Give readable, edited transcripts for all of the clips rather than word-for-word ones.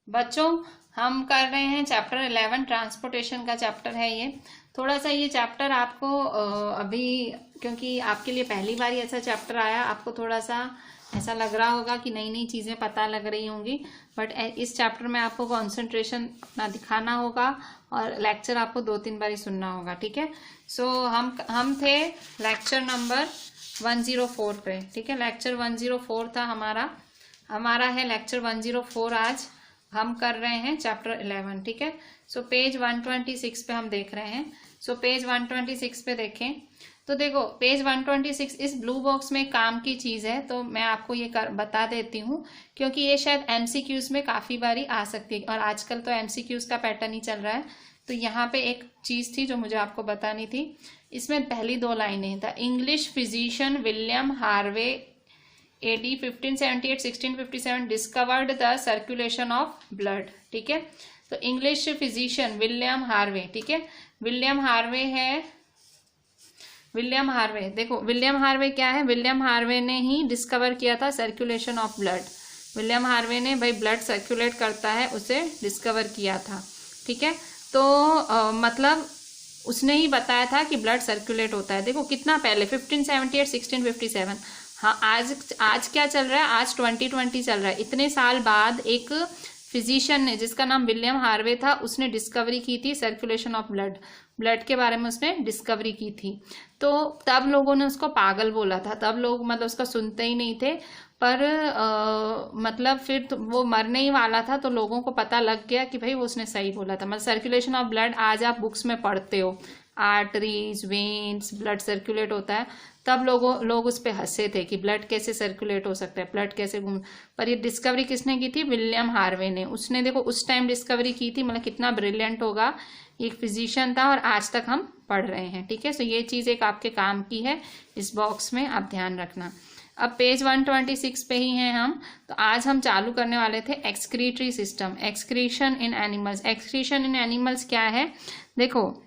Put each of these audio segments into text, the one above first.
बच्चों, हम कर रहे हैं चैप्टर 11, ट्रांसपोर्टेशन का चैप्टर है ये। थोड़ा सा ये चैप्टर आपको अभी, क्योंकि आपके लिए पहली बार ही ऐसा चैप्टर आया, आपको थोड़ा सा ऐसा लग रहा होगा कि नई नई चीज़ें पता लग रही होंगी, बट इस चैप्टर में आपको कंसंट्रेशन अपना दिखाना होगा और लेक्चर आपको 2-3 बार ही सुनना होगा, ठीक है। सो हम थे लेक्चर नंबर 104 पे, ठीक है। लेक्चर 104 था हमारा है लेक्चर 104। आज हम कर रहे हैं चैप्टर 11, ठीक है। सो पेज 126 पे हम देख रहे हैं। सो पेज 126 पे देखें तो देखो, पेज 126 इस ब्लू बॉक्स में काम की चीज़ है, तो मैं आपको ये बता देती हूँ, क्योंकि ये शायद एमसीक्यूज में काफ़ी बारी आ सकती है और आजकल तो एमसीक्यूज का पैटर्न ही चल रहा है। तो यहाँ पे एक चीज़ थी जो मुझे आपको बतानी थी। इसमें पहली 2 लाइनें, the English physician William Harvey AD 1578-1657 discovered the circulation of blood, ठीक है। तो इंग्लिश फिजिशियन विलियम हार्वे, ठीक है। विलियम हार्वे है, विलियम हार्वे, देखो विलियम हार्वे क्या है, विलियम हार्वे ने ही डिस्कवर किया था circulation of blood. William Harvey ने भाई ब्लड सर्कुलेट करता है उसे डिस्कवर किया था, ठीक है। तो मतलब उसने ही बताया था कि ब्लड सर्कुलेट होता है। देखो कितना पहले, 1578 1657। हाँ, आज क्या चल रहा है, आज 2020 चल रहा है। इतने साल बाद एक फिजिशियन ने, जिसका नाम विलियम हार्वे था, उसने डिस्कवरी की थी सर्कुलेशन ऑफ ब्लड के बारे में उसने डिस्कवरी की थी। तो तब लोगों ने उसको पागल बोला था, तब लोग मतलब उसका सुनते ही नहीं थे। पर मतलब फिर तो वो मरने ही वाला था, तो लोगों को पता लग गया कि भाई वो उसने सही बोला था। मतलब सर्कुलेशन ऑफ ब्लड आज आप बुक्स में पढ़ते हो, आर्टरीज, वेन्स, ब्लड सर्कुलेट होता है। तब लोग उस पर हंसे थे कि ब्लड कैसे सर्कुलेट हो सकता है, ब्लड कैसे घूम। पर ये डिस्कवरी किसने की थी, विलियम हार्वे ने। उसने देखो उस टाइम डिस्कवरी की थी, मतलब कितना ब्रिलियंट होगा, एक फिजिशियन था और आज तक हम पढ़ रहे हैं, ठीक है। सो ये चीज़ एक आपके काम की है, इस बॉक्स में आप ध्यान रखना। अब पेज 126 पे ही हैं हम। तो आज हम चालू करने वाले थे एक्सक्रीटरी सिस्टम, एक्सक्रीशन इन एनिमल्स। एक्सक्रीशन इन एनिमल्स क्या है, देखो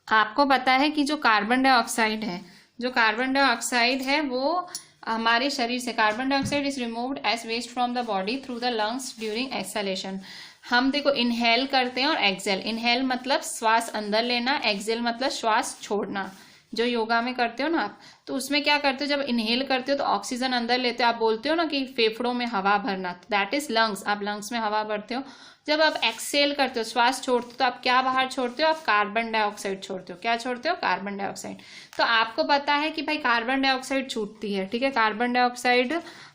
आपको पता है कि जो कार्बन डाइऑक्साइड है, जो कार्बन डाइऑक्साइड है वो हमारे शरीर से, carbon dioxide is removed as waste from the body through the lungs during exhalation. हम देखो इनहेल करते हैं और एक्सेल। इनहेल मतलब श्वास अंदर लेना, एक्सेल मतलब श्वास छोड़ना। जो योगा में करते हो ना आप, तो उसमें क्या करते हो, जब इनहेल करते हो तो ऑक्सीजन अंदर लेते हो, आप बोलते हो ना कि फेफड़ों में हवा भरना, दैट इज लंग्स, आप लंग्स में हवा भरते हो। जब आप एक्सेल करते हो, श्वास छोड़ते हो, तो आप क्या बाहर छोड़ते हो, आप कार्बन डाइऑक्साइड छोड़ते हो। क्या छोड़ते हो, कार्बन डाइऑक्साइड। तो आपको पता है कि भाई कार्बन डाइऑक्साइड छूटती है, ठीक है, कार्बन डाइऑक्साइड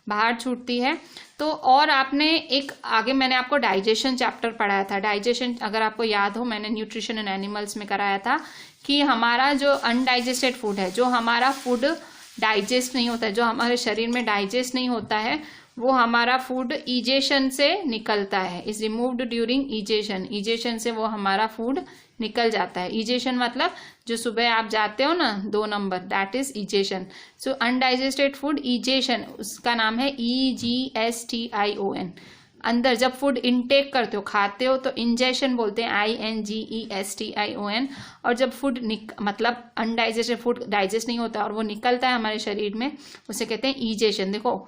बाहर छूटती है। तो और आपने एक आगे मैंने आपको डाइजेशन चैप्टर पढ़ाया था। डाइजेशन अगर आपको याद हो, मैंने न्यूट्रिशन इन एनिमल्स में कराया था कि हमारा जो अनडाइजेस्टेड फूड है, जो हमारा फूड डाइजेस्ट नहीं होता है, जो हमारे शरीर में डाइजेस्ट नहीं होता है, वो हमारा फूड इजेशन से निकलता है, is removed during egestion. Egestion से वो हमारा फूड निकल जाता है। इजेशन मतलब जो सुबह आप जाते हो ना 2 number, that is egestion. So undigested food egestion, उसका नाम है EGSTION। अंदर जब फूड इनटेक करते हो, खाते हो, तो इंजेशन बोलते हैं, INGESTION। और जब फूड मतलब अनडाइजेस्टेड फूड डाइजेस्ट नहीं होता और वो निकलता है हमारे शरीर में, उसे कहते हैं इजेशन। देखो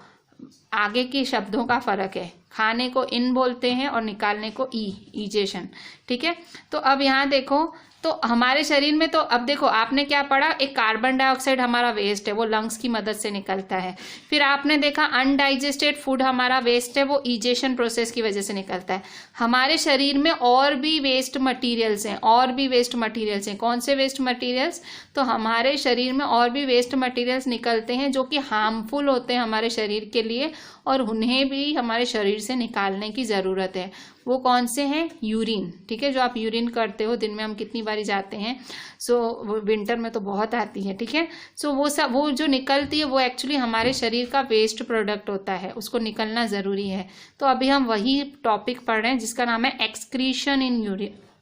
आगे के शब्दों का फर्क है, खाने को इन बोलते हैं और निकालने को इजेशन, ठीक है। तो अब यहाँ देखो, तो हमारे शरीर में, तो अब देखो आपने क्या पढ़ा, एक कार्बन डाइऑक्साइड हमारा वेस्ट है, वो लंग्स की मदद से निकलता है। फिर आपने देखा अनडाइजेस्टेड फूड हमारा वेस्ट है, वो इजेशन प्रोसेस की वजह से निकलता है। हमारे शरीर में और भी वेस्ट मटीरियल्स हैं, और भी वेस्ट मटीरियल्स हैं। कौन से वेस्ट मटीरियल्स, तो हमारे शरीर में और भी वेस्ट मटीरियल्स निकलते हैं जो कि हार्मफुल होते हैं हमारे शरीर के लिए, और उन्हें भी हमारे शरीर से निकालने की ज़रूरत है। वो कौन से हैं, यूरिन, ठीक है। जो आप यूरिन करते हो, दिन में हम कितनी बारी जाते हैं, सो विंटर में तो बहुत आती है, ठीक है। सो वो जो निकलती है, वो एक्चुअली हमारे शरीर का वेस्ट प्रोडक्ट होता है, उसको निकलना ज़रूरी है। तो अभी हम वही टॉपिक पढ़ रहे हैं जिसका नाम है एक्सक्रीशन इन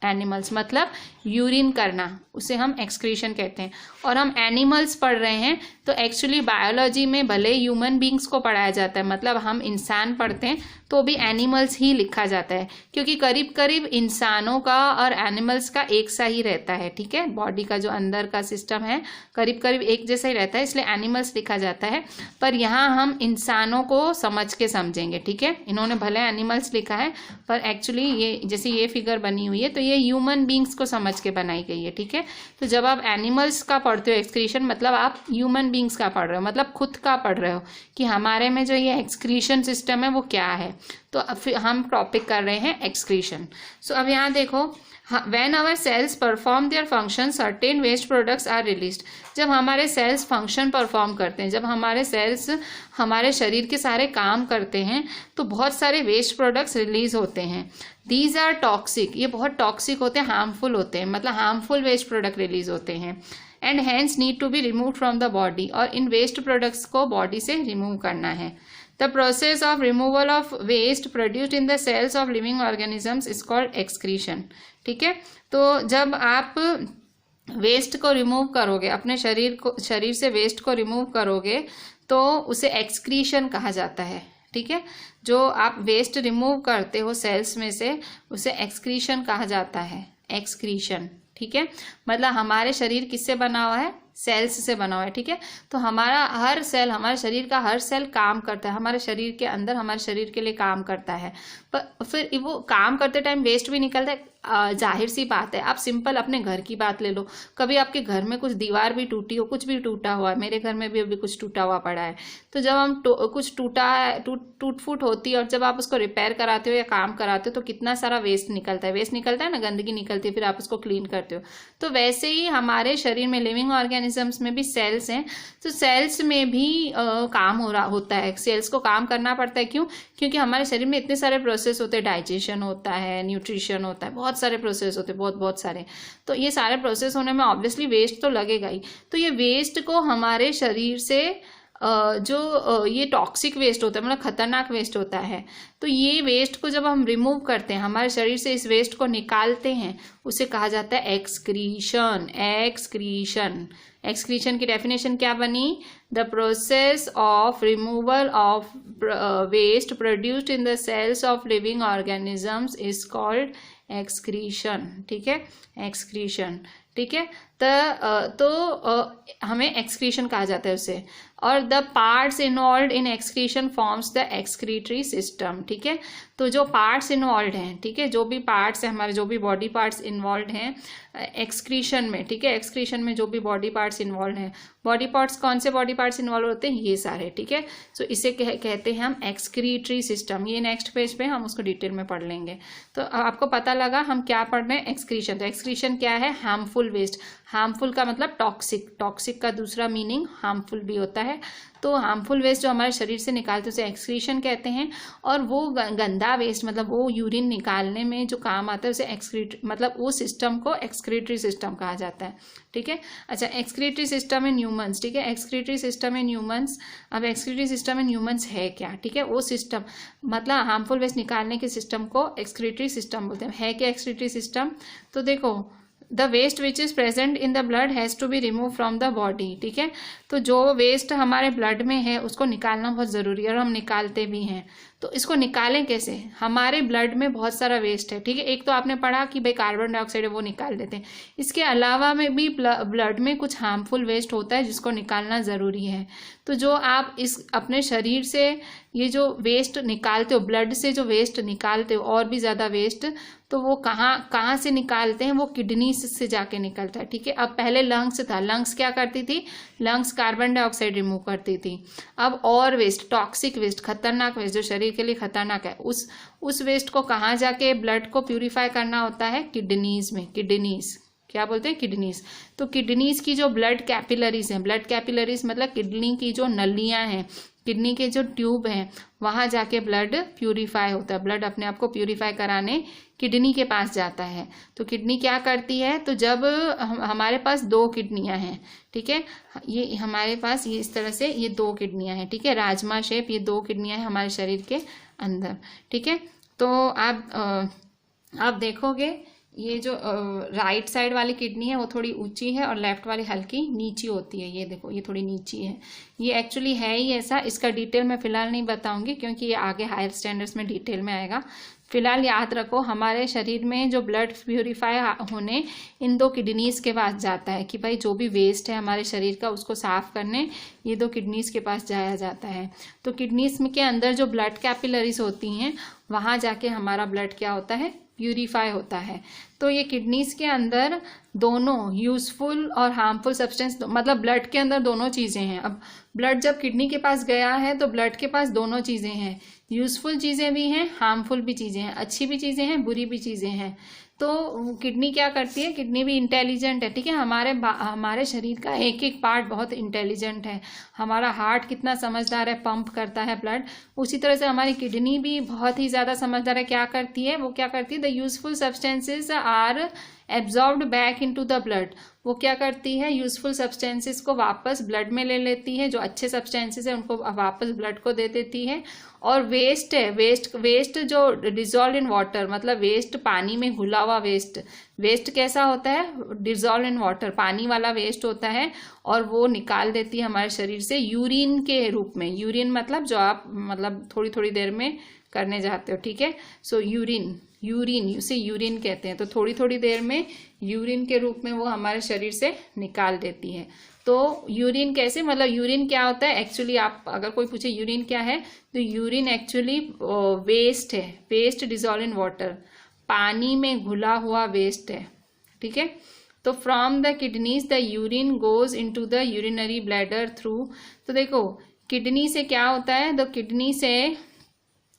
एनिमल्स मतलब यूरिन करना, उसे हम एक्सक्रीशन कहते हैं। और हम एनिमल्स पढ़ रहे हैं तो एक्चुअली बायोलॉजी में भले ह्यूमन बींग्स को पढ़ाया जाता है, मतलब हम इंसान पढ़ते हैं तो भी एनिमल्स ही लिखा जाता है, क्योंकि करीब करीब इंसानों का और एनिमल्स का एक सा ही रहता है। ठीक है, बॉडी का जो अंदर का सिस्टम है करीब करीब एक जैसा ही रहता है, इसलिए एनिमल्स लिखा जाता है। पर यहाँ हम इंसानों को समझ के समझेंगे। ठीक है, इन्होंने भले एनिमल्स लिखा है पर एक्चुअली ये जैसे ये फिगर बनी हुई है तो ये ह्यूमन बींग्स को समझ के बनाई गई है। ठीक है, तो जब आप एनिमल्स का पढ़ते हो एक्सक्रीशन, मतलब आप ह्यूमन बींग्स का पढ़ रहे हो, मतलब खुद का पढ़ रहे हो कि हमारे में जो ये एक्सक्रीशन सिस्टम है वो क्या है। तो फिर हम टॉपिक कर रहे हैं एक्सक्रीशन। सो अब यहाँ देखो, when our cells perform their function certain waste products are released. जब हमारे सेल्स फंक्शन परफॉर्म करते हैं, जब हमारे सेल्स हमारे शरीर के सारे काम करते हैं तो बहुत सारे वेस्ट प्रोडक्ट्स रिलीज होते हैं। दीज आर टॉक्सिक, ये बहुत टॉक्सिक होते हैं, हार्मफुल होते हैं, मतलब हार्मफुल वेस्ट प्रोडक्ट रिलीज होते हैं। And hence need to be remove from the body, और इन वेस्ट प्रोडक्ट्स को बॉडी से रिमूव करना है। The process of removal of waste produced in the cells of living organisms is called excretion. ठीक है, तो जब आप वेस्ट को रिमूव करोगे, अपने शरीर से वेस्ट को रिमूव करोगे तो उसे एक्सक्रीशन कहा जाता है। ठीक है, जो आप वेस्ट रिमूव करते हो सेल्स में से उसे एक्सक्रीशन कहा जाता है, एक्सक्रीशन। ठीक है, मतलब हमारे शरीर किससे बना हुआ है, सेल्स से बना हुआ है। ठीक है, तो हमारा हर सेल, हमारे शरीर का हर सेल काम करता है, हमारे शरीर के अंदर हमारे शरीर के लिए काम करता है। पर फिर वो काम करते टाइम वेस्ट भी निकलता है, जाहिर सी बात है। आप सिंपल अपने घर की बात ले लो, कभी आपके घर में कुछ दीवार भी टूटी हो, कुछ भी टूटा हुआ है, मेरे घर में भी अभी कुछ टूटा हुआ पड़ा है। तो जब हम कुछ टूट फूट होती है और जब आप उसको रिपेयर कराते हो या काम कराते हो तो कितना सारा वेस्ट निकलता है, वेस्ट निकलता है ना, गंदगी निकलती है, फिर आप उसको क्लीन करते हो। तो वैसे ही हमारे शरीर में लिविंग ऑर्गेनिजम्स में भी सेल्स हैं, तो सेल्स में भी काम होता है, सेल्स को काम करना पड़ता है। क्यों? क्योंकि हमारे शरीर में इतने सारे प्रोसेस होते हैं, डाइजेशन होता है, न्यूट्रिशन होता है, बहुत सारे प्रोसेस होते हैं, बहुत सारे। तो ये सारे प्रोसेस होने में ऑब्वियसली वेस्ट तो लगेगा ही। तो ये वेस्ट को हमारे शरीर से जो ये टॉक्सिक वेस्ट होता है, मतलब खतरनाक वेस्ट होता है, तो ये वेस्ट को जब हम रिमूव करते हैं, हमारे शरीर से इस वेस्ट को निकालते हैं, उसे कहा जाता है एक्सक्रीशन। एक्सक्रीशन, एक्सक्रीशन की डेफिनेशन क्या बनी? The process of removal of waste produced in the cells of living organisms is called excretion. ठीक है, एक्सक्रीशन। ठीक है, तो हमें एक्सक्रीशन कहा जाता है उसे। और the parts involve in excretion forms the excretory system. ठीक है, तो जो पार्ट्स इन्वॉल्व हैं, ठीक है, जो भी पार्ट्स हैं हमारे, जो भी बॉडी पार्ट्स इन्वॉल्व हैं एक्सक्रीशन में, ठीक है, एक्सक्रीशन में जो भी बॉडी पार्ट्स इन्वॉल्व हैं, बॉडी पार्ट्स कौन से बॉडी पार्ट्स इन्वॉल्व होते हैं? ये सारे। ठीक है, सो इसे कहते हैं हम एक्सक्रीटरी सिस्टम। ये नेक्स्ट पेज पे हम उसको डिटेल में पढ़ लेंगे। तो आपको पता लगा हम क्या पढ़ रहे हैं? एक्सक्रीशन। तो एक्सक्रीशन क्या है? Harmful waste. हार्मफुल का मतलब टॉक्सिक, टॉक्सिक का दूसरा मीनिंग हार्मफुल भी होता है। तो हार्मफुल वेस्ट जो हमारे शरीर से निकालते हैं उसे एक्सक्रीशन कहते हैं। और वो गंदा वेस्ट, मतलब वो यूरिन निकालने में जो काम आता है उसे एक्सक्रीट, मतलब वो सिस्टम को एक्सक्रीटरी सिस्टम कहा जाता है। ठीक है, अच्छा, एक्सक्रीटरी सिस्टम इन ह्यूमंस। ठीक है, एक्सक्रीटरी सिस्टम इन ह्यूमंस। अब एक्सक्रीटरी सिस्टम इन ह्यूमंस है क्या? ठीक है, वो सिस्टम मतलब हार्मफुल वेस्ट निकालने के सिस्टम को एक्सक्रीटरी सिस्टम बोलते हैं। है क्या एक्सक्रीटरी सिस्टम? तो देखो, the waste which is present in the blood has to be remove from the body. ठीक है, तो जो वेस्ट हमारे ब्लड में है उसको निकालना बहुत ज़रूरी है और हम निकालते भी हैं। तो इसको निकालें कैसे? हमारे ब्लड में बहुत सारा वेस्ट है। ठीक है, एक तो आपने पढ़ा कि भाई कार्बन डाइऑक्साइड है वो निकाल देते हैं, इसके अलावा में भी ब्लड में कुछ हार्मफुल वेस्ट होता है जिसको निकालना ज़रूरी है। तो जो आप इस अपने शरीर से ये जो वेस्ट निकालते हो, ब्लड से जो वेस्ट निकालते हो और भी ज़्यादा वेस्ट, तो वो कहाँ से निकालते हैं? वो किडनी से जाके निकलता है। ठीक है, अब पहले लंग्स था, लंग्स क्या करती थी? लंग्स कार्बन डाइऑक्साइड रिमूव करती थी। अब और वेस्ट, टॉक्सिक वेस्ट, खतरनाक वेस्ट जो शरीर के लिए खतरनाक है, उस वेस्ट को कहाँ जाके ब्लड को प्यूरिफाई करना होता है? किडनीज में। किडनीज क्या बोलते हैं? किडनीज। तो किडनीज की जो ब्लड कैपिलरीज हैं, ब्लड कैपिलरीज मतलब किडनी की जो नलियां हैं, किडनी के जो ट्यूब हैं, वहां जाके ब्लड प्यूरिफाई होता है। ब्लड अपने आप को प्यूरिफाई कराने किडनी के पास जाता है। तो किडनी क्या करती है? तो जब हमारे पास 2 किडनियां हैं, ठीक है, ये हमारे पास ये इस तरह से ये 2 किडनियां हैं। ठीक है, राजमा शेप, ये 2 किडनियां हैं हमारे शरीर के अंदर। ठीक है, तो आप देखोगे ये जो राइट साइड वाली किडनी है वो थोड़ी ऊंची है और लेफ्ट वाली हल्की नीची होती है। ये देखो ये थोड़ी नीची है। ये एक्चुअली है ही ऐसा। इसका डिटेल मैं फिलहाल नहीं बताऊंगी क्योंकि ये आगे हायर स्टैंडर्ड्स में डिटेल में आएगा। फिलहाल याद रखो हमारे शरीर में जो ब्लड प्यूरिफाई होने इन दो किडनीज के पास जाता है कि भाई जो भी वेस्ट है हमारे शरीर का उसको साफ करने ये दो किडनीज के पास जाया जाता है। तो किडनीज में के अंदर जो ब्लड कैपिलरीज होती हैं वहां जाके हमारा ब्लड क्या होता है, प्यूरिफाई होता है। तो ये किडनीज के अंदर दोनों यूजफुल और हार्मफुल सब्सटेंस, मतलब ब्लड के अंदर दोनों चीजें हैं। अब ब्लड जब किडनी के पास गया है तो ब्लड के पास दोनों चीजें हैं, यूजफुल चीजें भी हैं, हार्मफुल भी चीजें हैं, अच्छी भी चीजें हैं, बुरी भी चीजें हैं। तो किडनी क्या करती है, किडनी भी इंटेलिजेंट है, ठीक है। हमारे शरीर का एक एक पार्ट बहुत इंटेलिजेंट है। हमारा हार्ट कितना समझदार है, पंप करता है ब्लड, उसी तरह से हमारी किडनी भी बहुत ही ज्यादा समझदार है। क्या करती है, वो क्या करती है, the useful substances are absorbed back into the blood. वो क्या करती है, यूजफुल सब्सटेंसेस को वापस ब्लड में ले लेती है, जो अच्छे सब्सटेंसेस है उनको वापस ब्लड को दे देती है। और वेस्ट है, वेस्ट जो डिजॉल्व इन वाटर, मतलब वेस्ट पानी में घुला हुआ वेस्ट कैसा होता है, डिजॉल्व इन वाटर, पानी वाला वेस्ट होता है और वो निकाल देती है हमारे शरीर से यूरिन के रूप में। यूरिन मतलब जो आप मतलब थोड़ी थोड़ी देर में करने जाते हो, ठीक है। सो यूरिन उसे यूरिन कहते हैं। तो थोड़ी थोड़ी देर में यूरिन के रूप में वो हमारे शरीर से निकाल देती है। तो यूरिन कैसे, मतलब यूरिन क्या होता है एक्चुअली, आप अगर कोई पूछे यूरिन क्या है तो यूरिन एक्चुअली वेस्ट है, वेस्ट डिजॉल्व इन वाटर, पानी में घुला हुआ वेस्ट है, ठीक है। तो from the kidneys the urine goes into the urinary bladder through. तो देखो किडनी से क्या होता है, तो किडनी से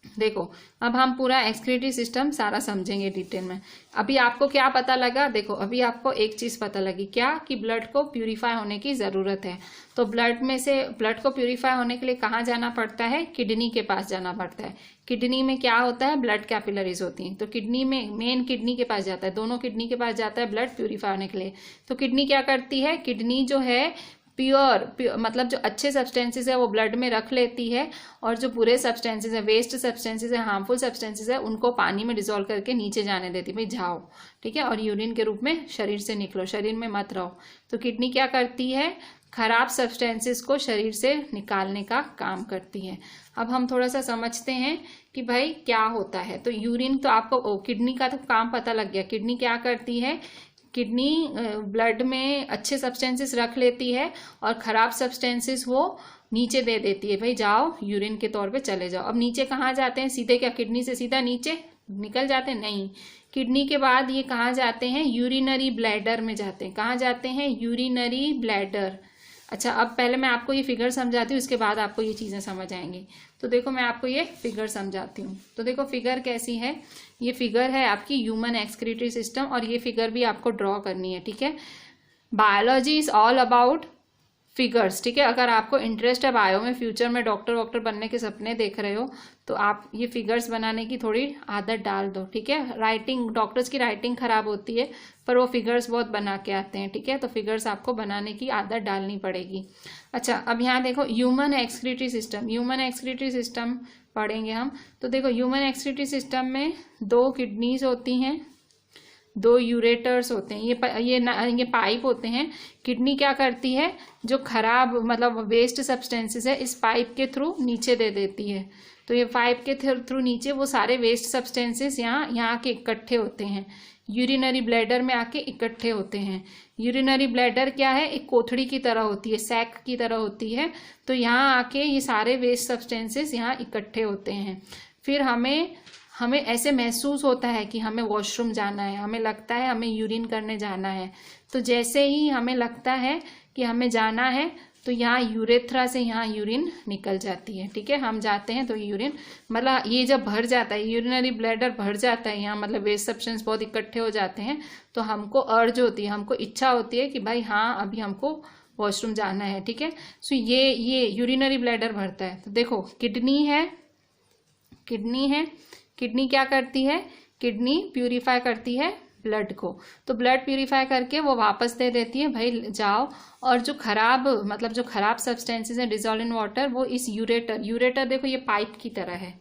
देखो अब हम पूरा एक्सक्रीटरी सिस्टम सारा समझेंगे डिटेल में। अभी आपको क्या पता लगा, देखो अभी आपको एक चीज पता लगी, क्या कि ब्लड को प्यूरिफाई होने की जरूरत है। तो ब्लड को प्यूरिफाई होने के लिए कहाँ जाना पड़ता है, किडनी के पास जाना पड़ता है। किडनी में क्या होता है, ब्लड कैपिलरीज होती हैं। तो किडनी में मेन किडनी के पास जाता है, दोनों किडनी के पास जाता है ब्लड प्यूरिफाई होने के लिए। तो किडनी क्या करती है, किडनी जो है प्योर मतलब जो अच्छे सब्सटेंसेस है वो ब्लड में रख लेती है और जो बुरे सब्सटेंसेस है, वेस्ट सब्सटेंसेस है, हार्मफुल सब्सटेंसेस है, उनको पानी में डिसॉल्व करके नीचे जाने देती है, भाई जाओ, ठीक है, और यूरिन के रूप में शरीर से निकलो, शरीर में मत रहो। तो किडनी क्या करती है, खराब सब्सटेंसेस को शरीर से निकालने का काम करती है। अब हम थोड़ा सा समझते हैं कि भाई क्या होता है। तो यूरिन तो आपको किडनी का तो काम पता लग गया। किडनी क्या करती है, किडनी ब्लड में अच्छे सब्सटेंसेस रख लेती है और खराब सब्सटेंसेस वो नीचे दे देती है, भाई जाओ यूरिन के तौर पे चले जाओ। अब नीचे कहाँ जाते हैं, सीधे क्या किडनी से सीधा नीचे निकल जाते हैं, नहीं, किडनी के बाद ये कहाँ जाते हैं, यूरिनरी ब्लैडर में जाते हैं। कहाँ जाते हैं, यूरिनरी ब्लैडर। अच्छा अब पहले मैं आपको ये फिगर समझाती हूँ, इसके बाद आपको ये चीज़ें समझ आएंगी। तो देखो मैं आपको ये फिगर समझाती हूँ। तो देखो फिगर कैसी है, ये फिगर है आपकी ह्यूमन एक्सक्रीटरी सिस्टम और ये फिगर भी आपको ड्रॉ करनी है, ठीक है। Biology is all about figures, ठीक है। अगर आपको इंटरेस्ट है बायो में, फ्यूचर में डॉक्टर बनने के सपने देख रहे हो तो आप ये फिगर्स बनाने की थोड़ी आदत डाल दो, ठीक है। राइटिंग, डॉक्टर्स की राइटिंग खराब होती है पर वो फिगर्स बहुत बना के आते हैं, ठीक है। तो फिगर्स आपको बनाने की आदत डालनी पड़ेगी। अच्छा अब यहाँ देखो human excretory system, human excretory system पढ़ेंगे हम। तो देखो ह्यूमन एक्सक्रीटरी सिस्टम में 2 किडनीज होती हैं, 2 यूरेटर्स होते हैं, ये पाइप होते हैं। किडनी क्या करती है, जो खराब मतलब वेस्ट सब्सटेंसेस है इस पाइप के थ्रू नीचे दे देती है। तो ये पाइप के थ्रू नीचे वो सारे वेस्ट सब्सटेंसेस यहाँ के इकट्ठे होते हैं, यूरिनरी ब्लैडर में आके इकट्ठे होते हैं। यूरिनरी ब्लैडर क्या है, एक कोथड़ी की तरह होती है, सैक की तरह होती है। तो यहाँ आके ये सारे वेस्ट सब्सटेंसेस यहाँ इकट्ठे होते हैं। फिर हमें ऐसे महसूस होता है कि हमें वॉशरूम जाना है, हमें लगता है हमें यूरिन करने जाना है। तो जैसे ही हमें लगता है कि हमें जाना है तो यहाँ यूरेथ्रा से यहाँ यूरिन निकल जाती है, ठीक है। हम जाते हैं तो यूरिन मतलब ये जब भर जाता है, यूरिनरी ब्लैडर भर जाता है यहाँ, मतलब वेस्ट सब्सटेंस बहुत इकट्ठे हो जाते हैं, तो हमको अर्ज होती है, हमको इच्छा होती है कि भाई हाँ अभी हमको वॉशरूम जाना है, ठीक है। सो ये यूरिनरी ब्लैडर भरता है। तो देखो किडनी है, किडनी क्या करती है, किडनी प्यूरिफाई करती है ब्लड को। तो ब्लड प्यूरिफाई करके वो वापस दे देती है, भाई जाओ। और जो खराब सब्सटेंसेस है डिजॉल्व इन वाटर, वो इस यूरेटर देखो ये पाइप की तरह है,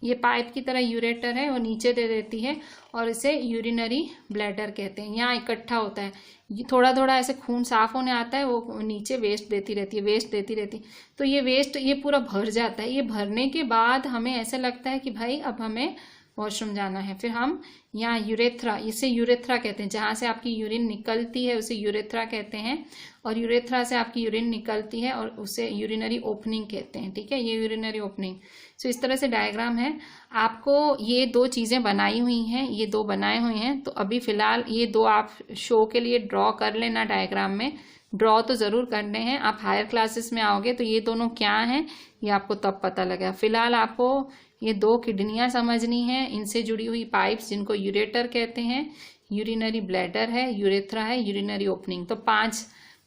ये पाइप की तरह यूरेटर है, वो नीचे दे देती है और इसे यूरिनरी ब्लैडर कहते हैं। यहाँ इकट्ठा होता है, ये थोड़ा थोड़ा ऐसे खून साफ होने आता है, वो नीचे वेस्ट देती रहती है, वेस्ट देती रहती है। तो ये वेस्ट ये पूरा भर जाता है। ये भरने के बाद हमें ऐसा लगता है कि भाई अब हमें वॉशरूम जाना है। फिर हम यहाँ यूरेथ्रा, इसे यूरेथ्रा कहते हैं, जहाँ से आपकी यूरिन निकलती है उसे यूरेथ्रा कहते हैं। और यूरेथ्रा से आपकी यूरिन निकलती है और उसे यूरिनरी ओपनिंग कहते हैं। ठीक है, ये यूरिनरी ओपनिंग। सो इस तरह से डायग्राम है। आपको ये दो चीज़ें बनाई हुई हैं, ये दो बनाए हुए हैं। तो अभी फिलहाल ये दो आप शो के लिए ड्रॉ कर लेना डायग्राम में, ड्रॉ तो ज़रूर करने हैं। आप हायर क्लासेस में आओगे तो ये दोनों क्या हैं ये आपको तब पता लगेगा। फिलहाल आपको ये दो किडनियाँ समझनी है, इनसे जुड़ी हुई पाइप्स जिनको यूरेटर कहते हैं, यूरिनरी ब्लैडर है, यूरेथ्रा है, यूरिनरी ओपनिंग। तो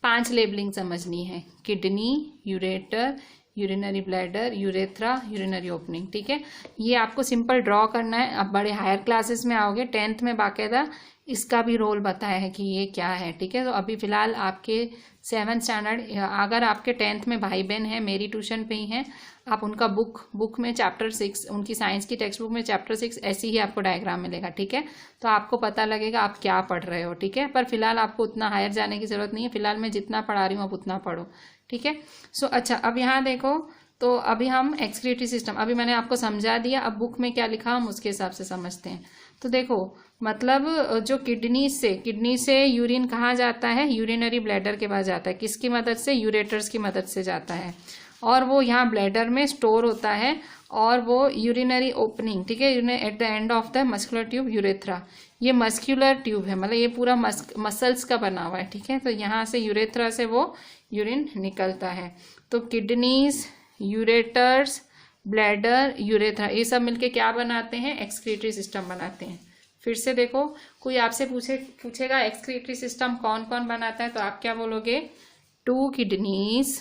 पांच लेबलिंग समझनी है, kidney, ureter, urinary bladder, urethra, urinary opening. ठीक है, ये आपको सिंपल ड्रॉ करना है। अब बड़े हायर क्लासेस में आओगे, 10th में बाकायदा इसका भी रोल बताया है कि ये क्या है। ठीक है, तो अभी फिलहाल आपके 7th स्टैंडर्ड, अगर आपके 10th में भाई बहन हैं, मेरी ट्यूशन पे ही हैं, आप उनका बुक में चैप्टर 6, उनकी साइंस की टेक्स्ट बुक में चैप्टर 6 ऐसे ही आपको डायग्राम मिलेगा। ठीक है, तो आपको पता लगेगा आप क्या पढ़ रहे हो। ठीक है, पर फिलहाल आपको उतना हायर जाने की जरूरत नहीं है, फिलहाल मैं जितना पढ़ा रही हूँ आप उतना पढ़ो। ठीक है, सो अच्छा, अब यहाँ देखो, तो अभी हम एक्सक्रीटरी सिस्टम, अभी मैंने आपको समझा दिया, अब बुक में क्या लिखा हम उसके हिसाब से समझते हैं। तो देखो, मतलब जो किडनी से यूरिन कहाँ जाता है, यूरिनरी ब्लैडर के पास जाता है। किसकी मदद से, यूरेटर्स की मदद से जाता है, और वो यहाँ ब्लैडर में स्टोर होता है, और वो यूरिनरी ओपनिंग, ठीक है, at the end of the muscular tube urethra, ये मस्क्यूलर ट्यूब है, मतलब ये पूरा मसल्स का बना हुआ है। ठीक है, तो यहाँ से यूरेथ्रा से वो यूरिन निकलता है। तो किडनीज, यूरेटर्स, ब्लैडर, यूरेथ्रा, ये सब मिलके क्या बनाते हैं, एक्सक्रीटरी सिस्टम बनाते हैं। फिर से देखो, कोई आपसे पूछेगा एक्सक्रीटरी सिस्टम कौन कौन बनाता है, तो आप क्या बोलोगे, 2 किडनीज,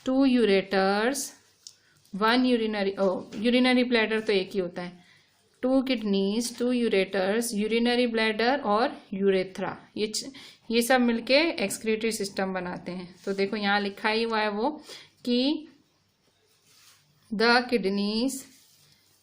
2 यूरेटर्स, 1 यूरिनरी ब्लैडर तो एक ही होता है, 2 किडनीज, 2 यूरेटर्स, यूरिनरी ब्लैडर और यूरेथ्रा, ये सब मिलके एक्सक्रीटरी सिस्टम बनाते हैं। तो देखो यहाँ लिखा ही हुआ है वो कि द किडनीज,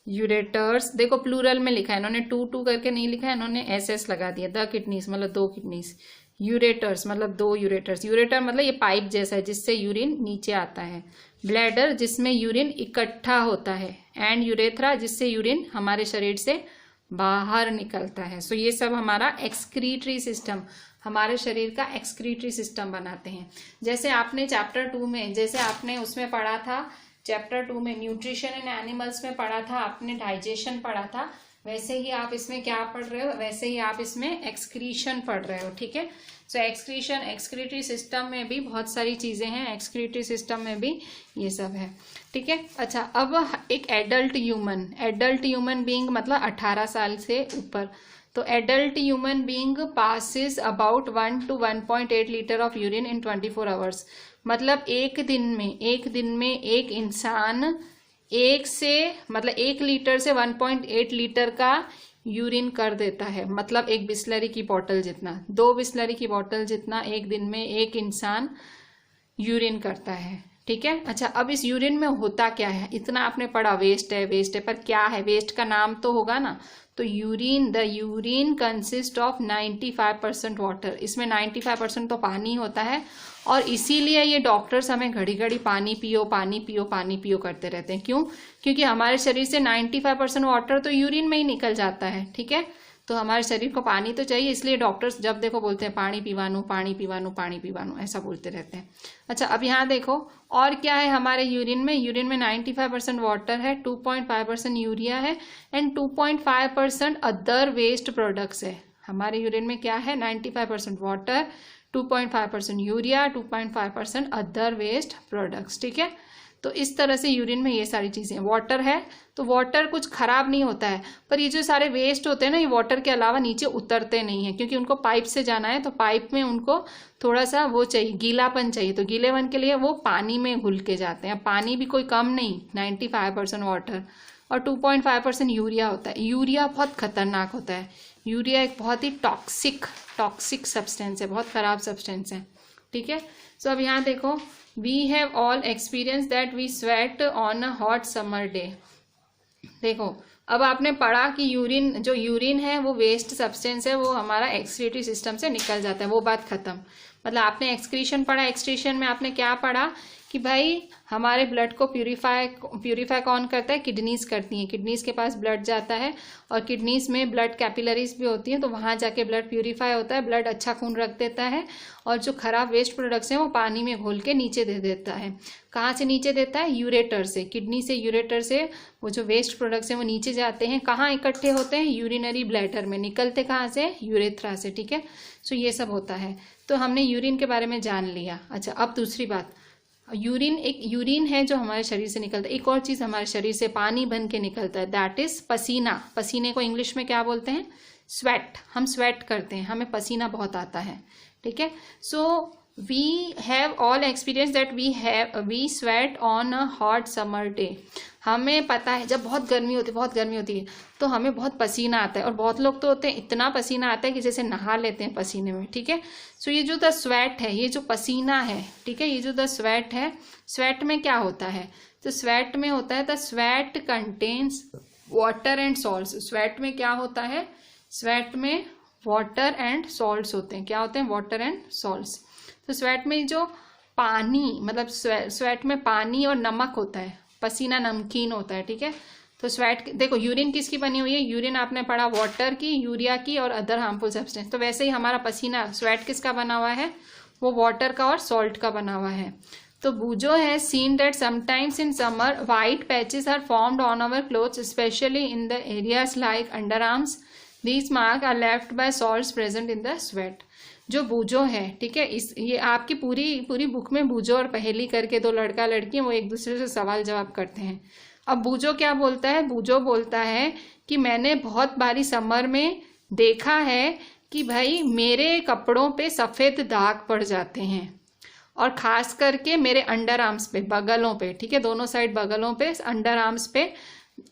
यूरेटर्स, देखो प्लूरल में लिखा है, इन्होंने 2 करके नहीं लिखा है, इन्होंने SS लगा दिया। द किडनीज मतलब 2 किडनीज, यूरेटर्स मतलब 2 यूरेटर्स, यूरेटर मतलब ये पाइप जैसा है जिससे यूरिन नीचे आता है, ब्लैडर जिसमें यूरिन इकट्ठा होता है, एंड यूरेथ्रा जिससे यूरिन हमारे शरीर से बाहर निकलता है। सो ये सब हमारा एक्सक्रीटरी सिस्टम, हमारे शरीर का एक्सक्रीटरी सिस्टम बनाते हैं। जैसे आपने चैप्टर 2 में, जैसे आपने उसमें पढ़ा था, चैप्टर 2 में न्यूट्रिशन इन एनिमल्स में पढ़ा था, आपने डाइजेशन पढ़ा था, वैसे ही आप इसमें क्या पढ़ रहे हो, वैसे ही आप इसमें एक्सक्रीशन पढ़ रहे हो। ठीक है, सो एक्सक्रीशन, एक्सक्रीटरी सिस्टम में भी बहुत सारी चीजें हैं, एक्सक्रीटरी सिस्टम में भी ये सब है। ठीक है, अच्छा, अब एक एडल्ट ह्यूमन बीइंग मतलब 18 साल से ऊपर, तो adult human being passes about 1 to 1.8 litre of urine in 24 hours, मतलब एक दिन में एक इंसान 1 लीटर से 1.8 लीटर का यूरिन कर देता है, मतलब 1 बिस्लरी की बोतल जितना, 2 बिस्लरी की बोतल जितना एक दिन में एक इंसान यूरिन करता है। ठीक है, अच्छा, अब इस यूरिन में होता क्या है, इतना आपने पढ़ा वेस्ट है, पर क्या है, वेस्ट का नाम तो होगा ना। तो the urine consist of 95% water, इसमें 95% तो पानी होता है, और इसीलिए ये डॉक्टर्स हमें घड़ी घड़ी पानी पियो करते रहते हैं। क्यों? क्योंकि हमारे शरीर से 95% वाटर तो यूरिन में ही निकल जाता है। ठीक है, तो हमारे शरीर को पानी तो चाहिए, इसलिए डॉक्टर्स जब देखो बोलते हैं पानी पीवानू, ऐसा बोलते रहते हैं। अच्छा, अब यहाँ देखो और क्या है हमारे यूरिन में 95% वाटर है, 2.5% यूरिया है, एंड 2.5% अदर वेस्ट प्रोडक्ट्स है। हमारे यूरिन में क्या है, 95% water, 2.5% urea, 2.5% other waste products. ठीक है, तो इस तरह से यूरिन में ये सारी चीज़ें, वाटर है तो वाटर कुछ खराब नहीं होता है, पर ये जो सारे वेस्ट होते हैं ना, ये वाटर के अलावा नीचे उतरते नहीं है, क्योंकि उनको पाइप से जाना है, तो पाइप में उनको थोड़ा सा वो चाहिए, गीलापन चाहिए, तो गीलेपन के लिए वो पानी में घुल के जाते हैं। पानी भी कोई कम नहीं, 95% वाटर और 2.5% यूरिया होता है। यूरिया बहुत खतरनाक होता है, यूरिया एक बहुत ही टॉक्सिक सब्सटेंस है, बहुत खराब सब्सटेंस है। ठीक है, सो अब यहाँ देखो, we have all experienced that we sweat on a hot summer day, देखो, अब आपने पढ़ा कि यूरिन, जो यूरिन है वो वेस्ट सब्सटेंस है, वो हमारा एक्सक्रीटरी सिस्टम से निकल जाता है, वो बात खत्म। मतलब आपने एक्सक्रीशन पढ़ा, एक्सक्रीशन में आपने क्या पढ़ा कि भाई हमारे ब्लड को प्यूरिफाई कौन करता है, किडनीज करती हैं। किडनीज के पास ब्लड जाता है और किडनीज में ब्लड कैपिलरीज भी होती हैं, तो वहां जाके ब्लड प्यूरिफाई होता है, ब्लड अच्छा खून रख देता है और जो खराब वेस्ट प्रोडक्ट्स हैं वो पानी में घोल के नीचे दे देता है। कहाँ से नीचे देता है? यूरेटर से, किडनी से, यूरेटर से वो जो वेस्ट प्रोडक्ट्स हैं वो नीचे जाते हैं। कहाँ इकट्ठे होते हैं? यूरिनरी ब्लैडर में। निकलते कहाँ से? यूरेथ्रा से, ठीक है। सो ये सब होता है। तो हमने यूरिन के बारे में जान लिया। अच्छा, अब दूसरी बात, यूरिन है जो हमारे शरीर से निकलता है। एक और चीज हमारे शरीर से पानी बन के निकलता है, दैट इज पसीना। पसीने को इंग्लिश में क्या बोलते हैं? स्वेट। हम स्वेट करते हैं, हमें पसीना बहुत आता है, ठीक है। So we have all experience that we sweat on a hot summer day. हमें पता है जब बहुत गर्मी होती है तो हमें बहुत पसीना आता है, और बहुत लोग तो होते हैं इतना पसीना आता है कि जैसे नहा लेते हैं पसीने में, ठीक है। सो ये जो द स्वेट है, ये जो पसीना है, ठीक है, ये जो द स्वेट है, स्वेट में क्या होता है? तो स्वेट में होता है the sweat contains water and salts. Sweat में क्या होता है? स्वेट में वाटर एंड सॉल्ट्स होते हैं। क्या होते हैं? Water and salts. तो स्वेट में जो पानी, मतलब स्वेट में पानी और नमक होता है, पसीना नमकीन होता है, ठीक है। तो स्वेट, देखो यूरिन किसकी बनी हुई है? यूरिन आपने पढ़ा वाटर की, यूरिया की और अदर हार्मफुल सब्सटेंस। तो वैसे ही हमारा पसीना, स्वेट किसका बना हुआ है? वो वाटर का और सॉल्ट का बना हुआ है। तो Boojho has seen that sometimes in summer white patches are formed on our clothes especially in the areas like underarms. These mark are left by salts present in the sweat. जो बूजो है, ठीक है, ये आपकी पूरी बुक में बूजो और पहेली करके दो लड़का लड़की वो एक दूसरे से सवाल जवाब करते हैं। अब बूजो क्या बोलता है? बूजो बोलता है कि मैंने बहुत बारी समर में देखा है कि भाई मेरे कपड़ों पे सफेद दाग पड़ जाते हैं, और खास करके मेरे अंडर आर्म्स पे, बगलों पे, ठीक है, दोनों साइड बगलों पे, अंडर आर्म्स पे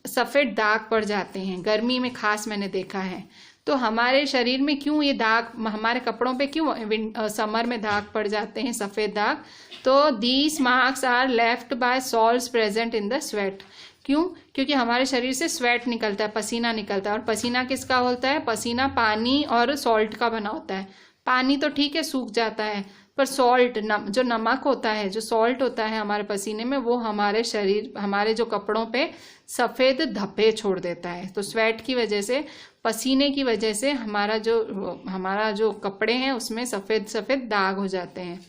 सफेद दाग पड़ जाते हैं, गर्मी में खास मैंने देखा है। तो हमारे शरीर में क्यों ये दाग, हमारे कपड़ों पे क्यों समर में दाग पड़ जाते हैं, सफेद दाग? तो these marks are left by salts present in the sweat. क्यों? क्योंकि हमारे शरीर से स्वेट निकलता है, पसीना निकलता है, और पसीना किसका होता है? पसीना पानी और सॉल्ट का बना होता है। पानी तो ठीक है सूख जाता है, पर सॉल्ट, जो नमक होता है, जो सॉल्ट होता है हमारे पसीने में, वो हमारे शरीर, हमारे जो कपड़ों पे सफ़ेद धब्बे छोड़ देता है। तो स्वेट की वजह से, पसीने की वजह से हमारा जो कपड़े हैं उसमें सफ़ेद सफ़ेद दाग हो जाते हैं,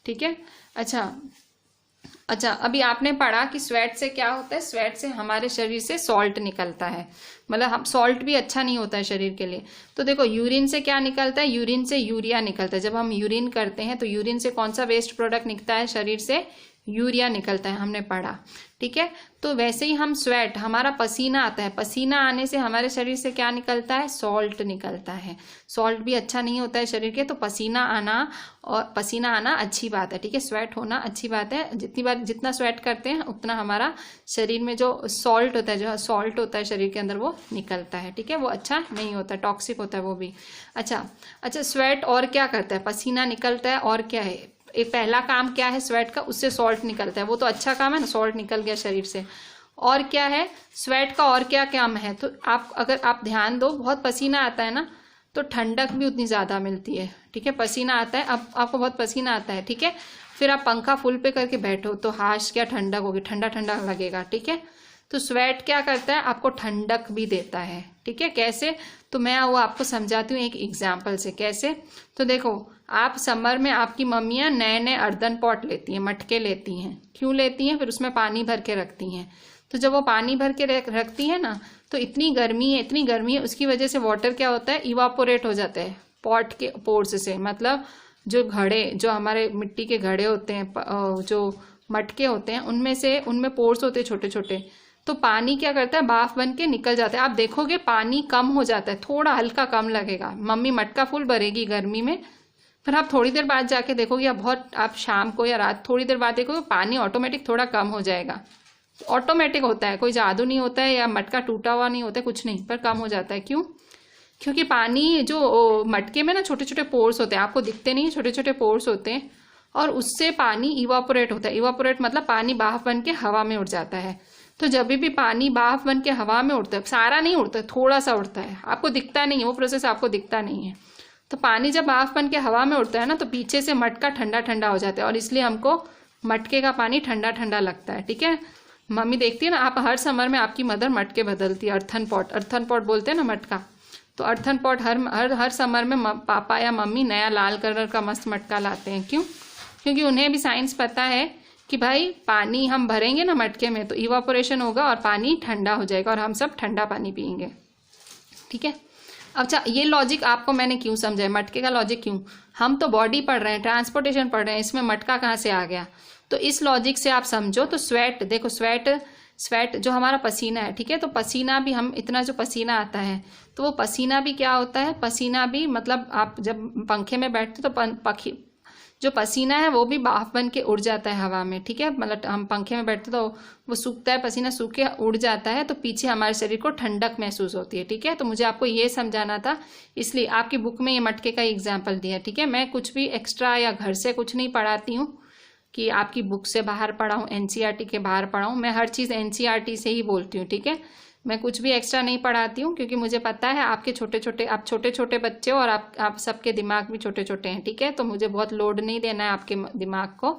ठीक है। अच्छा, अभी आपने पढ़ा कि स्वेट से क्या होता है? स्वेट से हमारे शरीर से सॉल्ट निकलता है, मतलब हम, सॉल्ट भी अच्छा नहीं होता है शरीर के लिए। तो देखो, यूरिन से क्या निकलता है? यूरिन से यूरिया निकलता है। जब हम यूरिन करते हैं तो यूरिन से कौन सा वेस्ट प्रोडक्ट निकलता है शरीर से? यूरिया निकलता है, हमने पढ़ा, ठीक है। तो वैसे ही हम स्वेट, हमारा पसीना आता है, पसीना आने से हमारे शरीर से क्या निकलता है? सॉल्ट निकलता है। सॉल्ट भी अच्छा नहीं होता है शरीर के, तो पसीना आना अच्छी बात है, ठीक है, स्वेट होना अच्छी बात है। जितना स्वेट करते हैं उतना हमारा शरीर में जो सॉल्ट होता है शरीर के अंदर वो निकलता है, ठीक है, वो अच्छा नहीं होता, टॉक्सिक होता है वो भी। अच्छा, स्वेट और क्या करता है? पसीना निकलता है, और क्या है? एक पहला काम क्या है स्वेट का? उससे सॉल्ट निकलता है, वो तो अच्छा काम है ना, सॉल्ट निकल गया शरीर से। और क्या है स्वेट का? और क्या काम है? तो अगर आप ध्यान दो, बहुत पसीना आता है ना, तो ठंडक भी उतनी ज़्यादा मिलती है, ठीक है। पसीना आता है, अब आपको बहुत पसीना आता है, ठीक है, फिर आप पंखा फुल पे करके बैठो तो हाश क्या ठंडक होगी, ठंडा ठंडा लगेगा, ठीक है। तो स्वेट क्या करता है? आपको ठंडक भी देता है, ठीक है। कैसे? तो मैं वो आपको समझाती हूँ एक एग्जाम्पल से। कैसे? तो देखो, आप समर में आपकी मम्मियाँ नए नए अर्दन पॉट लेती हैं, मटके लेती हैं। क्यों लेती हैं? फिर उसमें पानी भर के रखती हैं। तो जब वो पानी भर के रखती है ना, तो इतनी गर्मी है, उसकी वजह से वाटर क्या होता है? इवापोरेट हो जाता है पॉट के पोर्स से। मतलब जो हमारे मिट्टी के घड़े होते हैं, जो मटके होते हैं, उनमें पोर्स होते हैं छोटे छोटे, तो पानी क्या करता है? भाप बन के निकल जाता है। आप देखोगे पानी कम हो जाता है, थोड़ा हल्का कम लगेगा। मम्मी मटका फुल भरेगी गर्मी में, फिर आप थोड़ी देर बाद जाके देखोगे, आप शाम को या रात थोड़ी देर बाद देखोगे पानी ऑटोमेटिक थोड़ा कम हो जाएगा। ऑटोमेटिक होता है, कोई जादू नहीं होता है, या मटका टूटा हुआ नहीं होता है, कुछ नहीं, पर कम हो जाता है। क्यों? क्योंकि पानी जो मटके में ना छोटे छोटे पोर्स होते हैं, आपको दिखते नहीं, छोटे छोटे पोर्स होते हैं, और उससे पानी इवापोरेट होता है। इवापोरेट मतलब पानी भाप बन के हवा में उड़ जाता है। तो जब भी पानी भाप बन के हवा में उड़ता है, सारा नहीं उड़ता है, थोड़ा सा उड़ता है, आपको दिखता नहीं है, वो प्रोसेस आपको दिखता नहीं है। तो पानी जब भाप बन के हवा में उड़ता है ना, तो पीछे से मटका ठंडा ठंडा हो जाता है, और इसलिए हमको मटके का पानी ठंडा ठंडा लगता है। ठीक है, मम्मी देखती है ना, आप हर समर में आपकी मदर मटके बदलती है, अर्थन पॉट बोलते हैं ना मटका, तो अर्थन पॉट हर समर में पापा या मम्मी नया लाल कलर का मस्त मटका लाते हैं। क्यों? क्योंकि उन्हें भी साइंस पता है कि भाई पानी हम भरेंगे ना मटके में तो इवापोरेशन होगा और पानी ठंडा हो जाएगा और हम सब ठंडा पानी पियेंगे। ठीक है, अच्छा ये लॉजिक आपको मैंने क्यों समझाया, मटके का लॉजिक क्यों? हम तो बॉडी पढ़ रहे हैं, ट्रांसपोर्टेशन पढ़ रहे हैं, इसमें मटका कहाँ से आ गया? तो इस लॉजिक से आप समझो। तो स्वेट देखो, स्वेट जो हमारा पसीना है, ठीक है, तो पसीना भी, हम इतना जो पसीना आता है, तो वो पसीना भी क्या होता है, पसीना भी मतलब आप जब पंखे में बैठते तो जो पसीना है वो भी भाप बन के उड़ जाता है हवा में। ठीक है, मतलब हम पंखे में बैठते तो वो सूखता है, पसीना सूख के उड़ जाता है, तो पीछे हमारे शरीर को ठंडक महसूस होती है। ठीक है, तो मुझे आपको ये समझाना था, इसलिए आपकी बुक में ये मटके का एग्जाम्पल दिया है। ठीक है, मैं कुछ भी एक्स्ट्रा या घर से कुछ नहीं पढ़ाती हूँ कि आपकी बुक से बाहर पढ़ाऊँ, एनसीईआरटी के बाहर पढ़ाऊँ, मैं हर चीज़ एनसीईआरटी से ही बोलती हूँ। ठीक है, मैं कुछ भी एक्स्ट्रा नहीं पढ़ाती हूँ, क्योंकि मुझे पता है आपके आप छोटे छोटे बच्चे हो और आप सबके दिमाग भी छोटे छोटे हैं। ठीक है, तो मुझे बहुत लोड नहीं देना है आपके दिमाग को,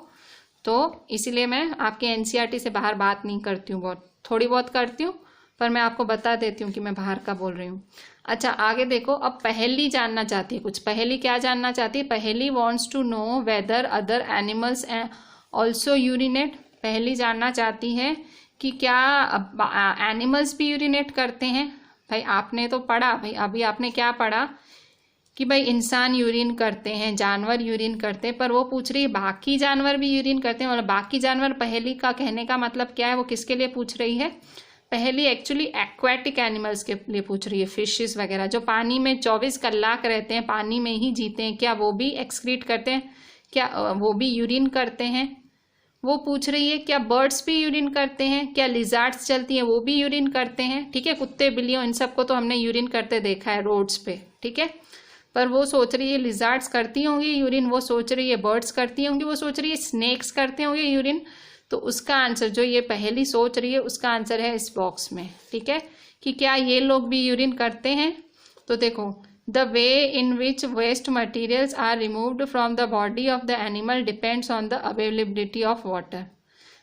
तो इसीलिए मैं आपके एनसीईआरटी से बाहर बात नहीं करती हूँ, बहुत थोड़ी बहुत करती हूँ, पर मैं आपको बता देती हूँ कि मैं बाहर का बोल रही हूँ। अच्छा आगे देखो, अब पहेली जानना चाहती है कुछ। पहेली क्या जानना चाहती है? Paheli wants to know whether other animals also urinate. Paheli जानना चाहती है कि क्या एनिमल्स भी यूरिनेट करते हैं। भाई आपने तो पढ़ा, भाई अभी आपने क्या पढ़ा कि भाई इंसान यूरिन करते हैं, जानवर यूरिन करते हैं, पर वो पूछ रही है बाकी जानवर भी यूरिन करते हैं। और बाकी जानवर, पहेली का कहने का मतलब क्या है, वो किसके लिए पूछ रही है? पहेली एक्चुअली एक्वाटिक एनिमल्स के लिए पूछ रही है, फिशेस वगैरह जो पानी में 24 कलाक रहते हैं, पानी में ही जीते हैं, क्या वो भी एक्सक्रीट करते हैं, क्या वो भी यूरिन करते हैं? वो पूछ रही है क्या बर्ड्स भी यूरिन करते हैं, क्या लिजार्ड्स चलती हैं वो भी यूरिन करते हैं। ठीक है, कुत्ते बिल्लियों इन सबको तो हमने यूरिन करते देखा है रोड्स पे। ठीक है, पर वो सोच रही है लिजार्ड्स करती होंगी यूरिन, वो सोच रही है बर्ड्स करती होंगी, वो सोच रही है स्नेक्स करते होंगे यूरिन। तो उसका आंसर जो ये पहेली सोच रही है उसका आंसर है इस बॉक्स में। ठीक है, कि क्या ये लोग भी यूरिन करते हैं? तो देखो, The way in which waste materials are removed from the body of the animal depends on the availability of water.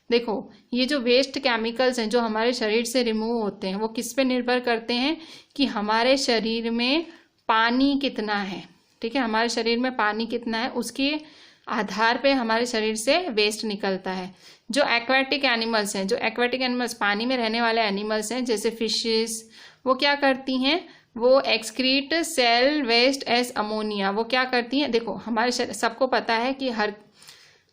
देखो, ये जो वेस्ट केमिकल्स हैं जो हमारे शरीर से रिमूव होते हैं वो किस पे निर्भर करते हैं कि हमारे शरीर में पानी कितना है। ठीक है, हमारे शरीर में पानी कितना है उसके आधार पे हमारे शरीर से वेस्ट निकलता है। जो एक्वाटिक एनिमल्स हैं, जो एक्वाटिक एनिमल्स पानी में रहने वाले एनिमल्स हैं, जैसे फिशेस, वो क्या करती हैं, वो excrete cell waste as ammonia. वो क्या करती हैं, देखो हमारे सबको पता है कि हर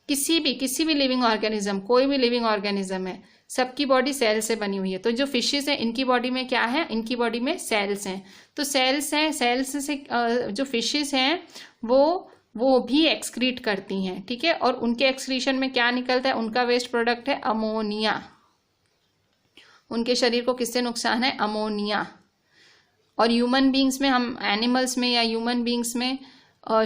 किसी भी लिविंग ऑर्गेनिज्म, कोई भी लिविंग ऑर्गेनिज्म है, सबकी बॉडी सेल से बनी हुई है। तो जो फिशेस हैं इनकी बॉडी में क्या है, इनकी बॉडी में सेल्स हैं। तो सेल्स हैं, सेल्स से जो फिशेस हैं वो भी एक्सक्रीट करती हैं। ठीक है, और उनके एक्सक्रीशन में क्या निकलता है, उनका वेस्ट प्रोडक्ट है अमोनिया। उनके शरीर को किससे नुकसान है, अमोनिया। और ह्यूमन बींग्स में, हम एनिमल्स में या ह्यूमन बींग्स में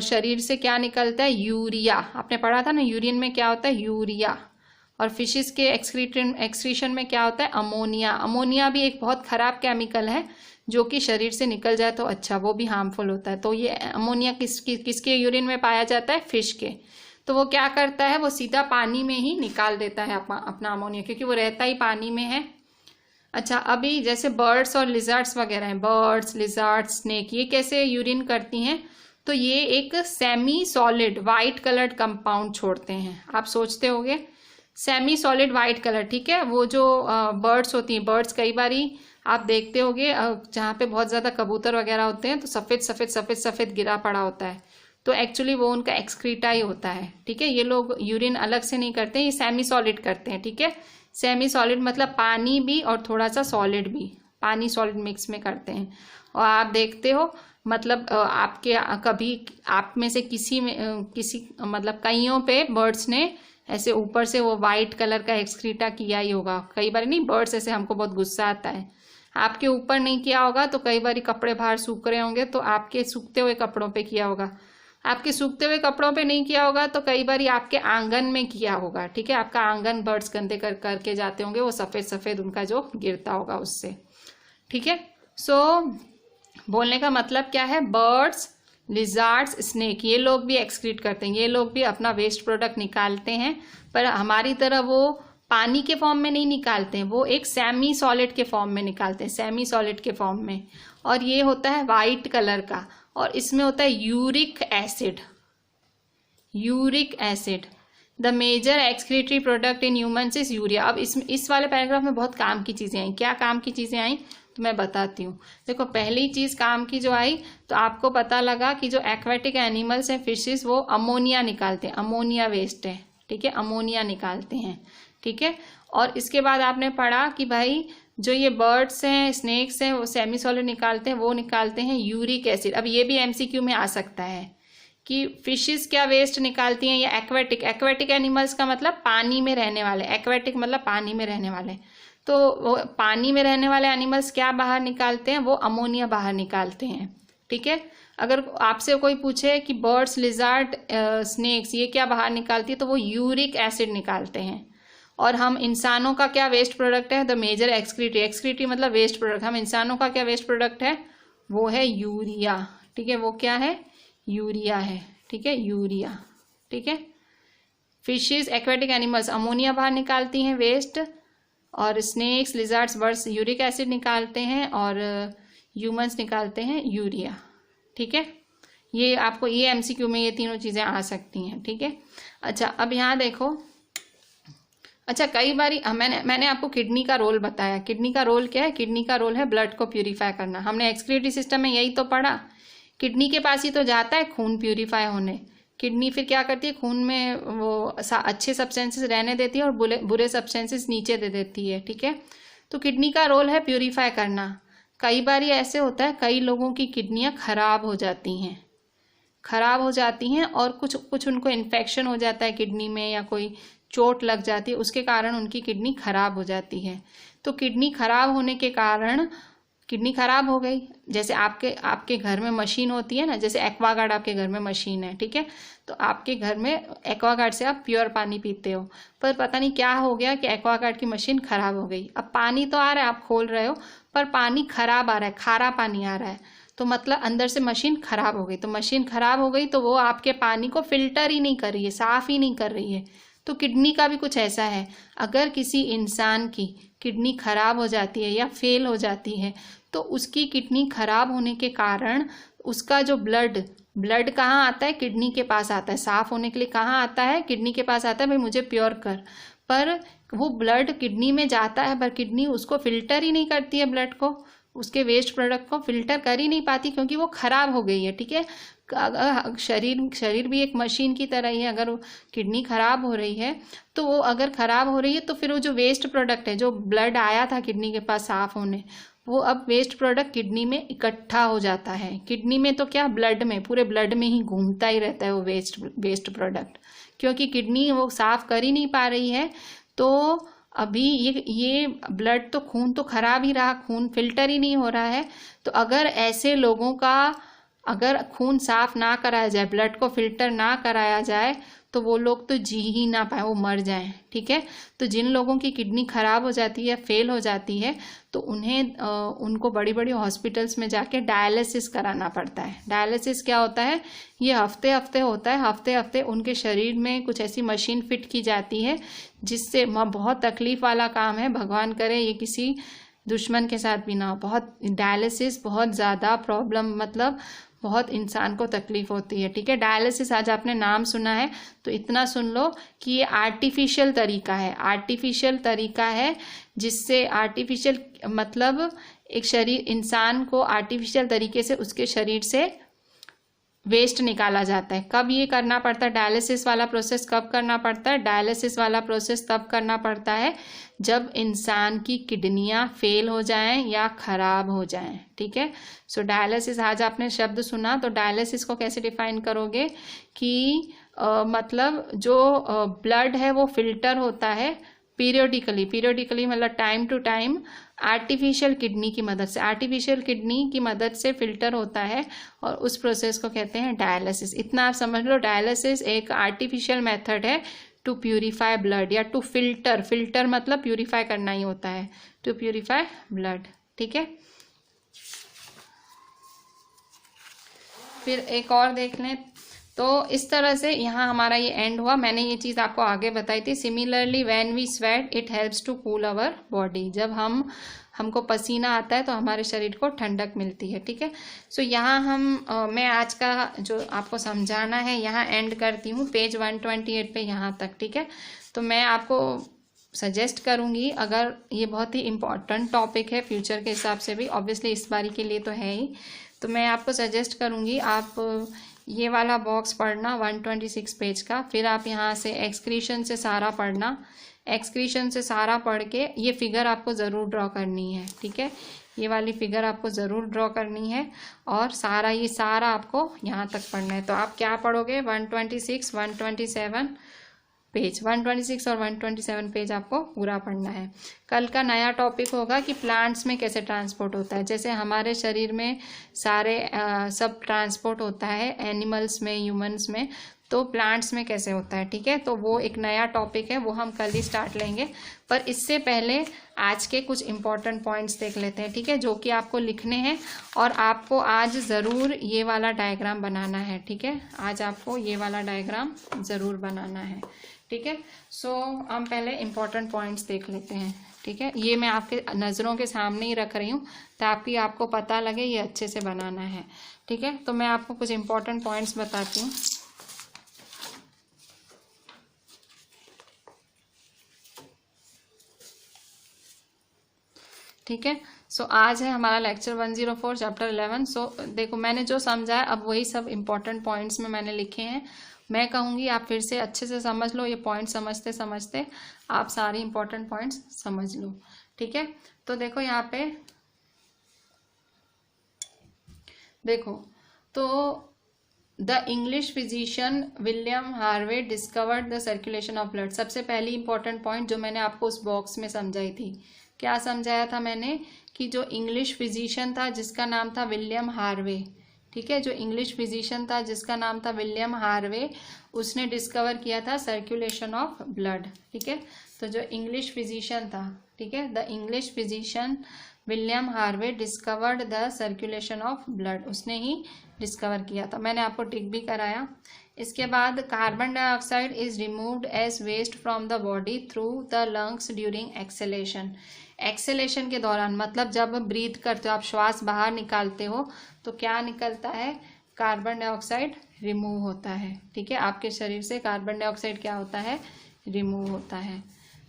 शरीर से क्या निकलता है, यूरिया। आपने पढ़ा था ना यूरिन में क्या होता है, यूरिया। और फिशेस के एक्सक्रीशन में क्या होता है, अमोनिया। अमोनिया भी एक बहुत खराब केमिकल है जो कि शरीर से निकल जाए तो अच्छा, वो भी हार्मफुल होता है। तो ये अमोनिया किसके यूरिन में पाया जाता है, फिश के। तो वो क्या करता है, वो सीधा पानी में ही निकाल देता है अपना अमोनिया, क्योंकि वो रहता ही पानी में है। अच्छा, अभी जैसे बर्ड्स और लिजार्ड्स वगैरह हैं, बर्ड्स, लिजार्ड्स, स्नेक, ये कैसे यूरिन करती हैं? तो ये एक semi solid white coloured compound छोड़ते हैं। आप सोचते होंगे सेमी सॉलिड वाइट कलर, ठीक है, वो जो बर्ड्स होती हैं, बर्ड्स कई बारी आप देखते होंगे जहाँ पे बहुत ज़्यादा कबूतर वगैरह होते हैं तो सफ़ेद सफ़ेद सफ़ेद सफ़ेद गिरा पड़ा होता है, तो एक्चुअली वो उनका एक्सक्रीटा ही होता है। ठीक है, ये लोग यूरिन अलग से नहीं करते, ये सेमी सॉलिड करते हैं। ठीक है, सेमी सॉलिड मतलब पानी भी और थोड़ा सा सॉलिड भी, पानी सॉलिड मिक्स में करते हैं। और आप देखते हो मतलब आपके कभी आप में से किसी मतलब कईयों पे बर्ड्स ने ऐसे ऊपर से वो वाइट कलर का एक्सक्रीटा किया ही होगा। कई बार नहीं, बर्ड्स ऐसे, हमको बहुत गुस्सा आता है, आपके ऊपर नहीं किया होगा तो कई बार कपड़े बाहर सूख रहे होंगे तो आपके सूखते हुए कपड़ों पे किया होगा। आपके सूखते हुए कपड़ों पे नहीं किया होगा तो कई बार आपके आंगन में किया होगा, ठीक है। आपका आंगन बर्ड्स गंदे करके जाते होंगे, वो सफ़ेद सफ़ेद उनका जो गिरता होगा उससे, ठीक है। सो बोलने का मतलब क्या है, बर्ड्स, लिजार्ड्स, स्नेक, ये लोग भी एक्सक्रीट करते हैं, ये लोग भी अपना वेस्ट प्रोडक्ट निकालते हैं, पर हमारी तरह वो पानी के फॉर्म में नहीं निकालते हैं, वो एक सेमी सॉलिड के फॉर्म में निकालते हैं, सेमी सॉलिड के फॉर्म में। और ये होता है वाइट कलर का, और इसमें होता है uric acid. Uric acid, the major excretory product in humans is urea. अब इस वाले पैराग्राफ में बहुत काम की चीज़ें आई। क्या काम की चीज़ें आई तो मैं बताती हूँ। देखो, पहली चीज़ काम की जो आई तो आपको पता लगा कि जो एक्वेटिक एनिमल्स हैं, फिशेस, वो अमोनिया निकालते हैं, अमोनिया वेस्ट है, ठीक है, अमोनिया निकालते हैं, ठीक है। और इसके बाद आपने पढ़ा कि भाई जो ये बर्ड्स हैं, स्नेक्स हैं, वो सेमी सॉलिड निकालते हैं, वो निकालते हैं यूरिक एसिड। अब ये भी एमसीक्यू में आ सकता है कि फिशेस क्या वेस्ट निकालती हैं, या एक्वेटिक, एक्वेटिक एनिमल्स का मतलब पानी में रहने वाले, एक्वेटिक मतलब पानी में रहने वाले, तो वो पानी में रहने वाले एनिमल्स क्या बाहर निकालते हैं, वो अमोनिया बाहर निकालते हैं, ठीक है। अगर आपसे कोई पूछे कि बर्ड्स, लिजार्ड, स्नेक्स ये क्या बाहर निकालती है, तो वो यूरिक एसिड निकालते हैं। और हम इंसानों का क्या वेस्ट प्रोडक्ट है, द मेजर एक्सक्रीटरी, एक्सक्रीटरी मतलब वेस्ट प्रोडक्ट, हम इंसानों का क्या वेस्ट प्रोडक्ट है, वो है यूरिया, ठीक है, वो क्या है, यूरिया है, ठीक है, यूरिया, ठीक है। फिशेस, एक्वेटिक एनिमल्स अमोनिया बाहर निकालती हैं वेस्ट, और snakes, lizards, birds uric acid निकालते हैं, और ह्यूमंस निकालते हैं यूरिया, ठीक है। ये आपको ये एमसीक्यू में ये तीनों चीज़ें आ सकती हैं, ठीक है। अच्छा, अब यहाँ देखो, अच्छा कई बारी मैंने आपको किडनी का रोल बताया। किडनी का रोल क्या है, किडनी का रोल है ब्लड को प्यूरिफाई करना। हमने एक्सक्रीटरी सिस्टम में यही तो पढ़ा, किडनी के पास ही तो जाता है खून प्यूरिफाई होने। किडनी फिर क्या करती है, खून में वो अच्छे सब्सटेंसेस रहने देती है और बुरे सब्सटेंसेस नीचे दे देती है, ठीक है। तो किडनी का रोल है प्यूरिफाई करना। कई बार ऐसे होता है, कई लोगों की किडनियाँ खराब हो जाती हैं, खराब हो जाती हैं, और कुछ उनको इन्फेक्शन हो जाता है किडनी में, या कोई चोट लग जाती है, उसके कारण उनकी किडनी खराब हो जाती है। तो किडनी खराब होने के कारण, किडनी खराब हो गई, जैसे आपके घर में मशीन होती है ना, जैसे एक्वागार्ड आपके घर में मशीन है, ठीक है, तो आपके घर में एक्वागार्ड से आप प्योर पानी पीते हो, पर पता नहीं क्या हो गया कि एक्वागार्ड की मशीन खराब हो गई। अब पानी तो आ रहा है, आप खोल रहे हो, पर पानी खराब आ रहा है, खारा पानी आ रहा है, तो मतलब अंदर से मशीन खराब हो गई। तो मशीन खराब हो गई तो वो आपके पानी को फिल्टर ही नहीं कर रही है, साफ ही नहीं कर रही है। तो किडनी का भी कुछ ऐसा है, अगर किसी इंसान की किडनी खराब हो जाती है या फेल हो जाती है, तो उसकी किडनी खराब होने के कारण उसका जो ब्लड कहाँ आता है, किडनी के पास आता है। साफ होने के लिए कहाँ आता है, किडनी के पास आता है, भाई मुझे प्योर कर, पर वो ब्लड किडनी में जाता है, पर किडनी उसको फिल्टर ही नहीं करती है, ब्लड को, उसके वेस्ट प्रोडक्ट को फिल्टर कर ही नहीं पाती, क्योंकि वो खराब हो गई है, ठीक है। शरीर भी एक मशीन की तरह ही है। अगर किडनी खराब हो रही है, तो वो अगर खराब हो रही है, तो फिर वो जो वेस्ट प्रोडक्ट है, जो ब्लड आया था किडनी के पास साफ होने, वो अब वेस्ट प्रोडक्ट किडनी में इकट्ठा हो जाता है। किडनी में तो क्या, ब्लड में, पूरे ब्लड में ही घूमता ही रहता है वो वेस्ट प्रोडक्ट, क्योंकि किडनी वो साफ कर ही नहीं पा रही है। तो अभी ये ब्लड तो, खून तो खराब ही रहा, खून फिल्टर ही नहीं हो रहा है। तो अगर ऐसे लोगों का अगर खून साफ ना कराया जाए, ब्लड को फिल्टर ना कराया जाए, तो वो लोग तो जी ही ना पाए, वो मर जाएं, ठीक है। तो जिन लोगों की किडनी खराब हो जाती है, फेल हो जाती है, तो उनको बड़ी बड़ी हॉस्पिटल्स में जाके डायलिसिस कराना पड़ता है। डायलिसिस क्या होता है, ये हफ्ते हफ्ते होता है, हफ्ते हफ्ते उनके शरीर में कुछ ऐसी मशीन फिट की जाती है, जिससे बहुत तकलीफ वाला काम है। भगवान करे ये किसी दुश्मन के साथ भी ना हो। बहुत डायलिसिस बहुत ज़्यादा प्रॉब्लम, मतलब बहुत इंसान को तकलीफ होती है, ठीक है। डायलिसिस आज आपने नाम सुना है, तो इतना सुन लो कि ये आर्टिफिशियल तरीका है, आर्टिफिशियल तरीका है, जिससे आर्टिफिशियल मतलब एक शरीर, इंसान को आर्टिफिशियल तरीके से उसके शरीर से वेस्ट निकाला जाता है। कब ये करना पड़ता है, डायलिसिस वाला प्रोसेस कब करना पड़ता है, डायलिसिस वाला प्रोसेस तब करना पड़ता है जब इंसान की किडनियां फेल हो जाएं या खराब हो जाएं, ठीक है। सो डायलिसिस, आज आपने शब्द सुना, तो डायलिसिस को कैसे डिफाइन करोगे कि मतलब जो ब्लड है वो फिल्टर होता है पीरियोडिकली मतलब time to time artificial kidney की मदद से, आर्टिफिशियल किडनी की मदद से फिल्टर होता है और उस प्रोसेस को कहते हैं डायलिसिस। इतना आप समझ लो, डायलिसिस एक आर्टिफिशियल मेथड है टू प्यूरिफाई ब्लड या टू फिल्टर, फिल्टर मतलब प्यूरिफाई करना ही होता है, टू प्यूरिफाई ब्लड। ठीक है, फिर एक और देख लें। तो इस तरह से यहाँ हमारा ये एंड हुआ। मैंने ये चीज़ आपको आगे बताई थी। Similarly when we sweat it helps to cool our body. जब हमको पसीना आता है तो हमारे शरीर को ठंडक मिलती है। ठीक है, सो यहाँ मैं आज का जो आपको समझाना है यहाँ एंड करती हूँ, पेज 128 पे यहाँ तक। ठीक है, तो मैं आपको सजेस्ट करूँगी, अगर ये बहुत ही इम्पॉर्टेंट टॉपिक है फ्यूचर के हिसाब से भी, ऑब्वियसली इस बारी के लिए तो है ही, तो मैं आपको सजेस्ट करूँगी आप ये वाला बॉक्स पढ़ना 126 पेज का। फिर आप यहाँ से एक्सक्रीशन से सारा पढ़ना, एक्सक्रीशन से सारा पढ़ के ये फिगर आपको ज़रूर ड्रॉ करनी है। ठीक है, ये वाली फिगर आपको ज़रूर ड्रॉ करनी है और ये सारा आपको यहाँ तक पढ़ना है। तो आप क्या पढ़ोगे, 126, 127 पेज, 126 और 127 पेज आपको पूरा पढ़ना है। कल का नया टॉपिक होगा कि प्लांट्स में कैसे ट्रांसपोर्ट होता है। जैसे हमारे शरीर में सारे सब ट्रांसपोर्ट होता है, एनिमल्स में, ह्यूमंस में, तो प्लांट्स में कैसे होता है। ठीक है, तो वो एक नया टॉपिक है, वो हम कल ही स्टार्ट लेंगे। पर इससे पहले आज के कुछ इंपॉर्टेंट पॉइंट्स देख लेते हैं। ठीक है, जो कि आपको लिखने हैं और आपको आज ज़रूर ये वाला डायग्राम बनाना है। ठीक है, आज आपको ये वाला डायग्राम ज़रूर बनाना है। ठीक है, सो हम पहले इम्पॉर्टेंट पॉइंट्स देख लेते हैं। ठीक है, ये मैं आपके नज़रों के सामने ही रख रही हूँ ताकि आपको पता लगे ये अच्छे से बनाना है। ठीक है, तो मैं आपको कुछ इम्पॉर्टेंट पॉइंट्स बताती हूँ। ठीक है, सो आज है हमारा लेक्चर 104 चैप्टर 11। सो देखो, मैंने जो समझा है अब वही सब इम्पॉर्टेंट पॉइंट्स में मैंने लिखे हैं। मैं कहूँगी आप फिर से अच्छे से समझ लो, ये पॉइंट समझते समझते आप सारे इम्पॉर्टेंट पॉइंट्स समझ लो। ठीक है, तो देखो यहाँ पे देखो, तो the English physician William Harvey discovered the circulation of blood. सबसे पहली इंपॉर्टेंट पॉइंट जो मैंने आपको उस बॉक्स में समझाई थी, क्या समझाया था मैंने, कि जो इंग्लिश फिजिशियन था जिसका नाम था विलियम हार्वे, ठीक है, जो इंग्लिश फिजिशियन था जिसका नाम था विलियम हार्वे, उसने डिस्कवर किया था सर्कुलेशन ऑफ ब्लड। ठीक है, तो जो इंग्लिश फिजिशियन था, ठीक है, the English physician William Harvey discovered the circulation of blood, उसने ही डिस्कवर किया था। मैंने आपको टिक भी कराया। इसके बाद carbon dioxide is removed as waste from the body through the lungs during exhalation. Exhalation के दौरान मतलब जब ब्रीथ करते हो, आप श्वास बाहर निकालते हो तो क्या निकलता है, कार्बन डाइऑक्साइड रिमूव होता है। ठीक है, आपके शरीर से कार्बन डाइऑक्साइड क्या होता है, रिमूव होता है।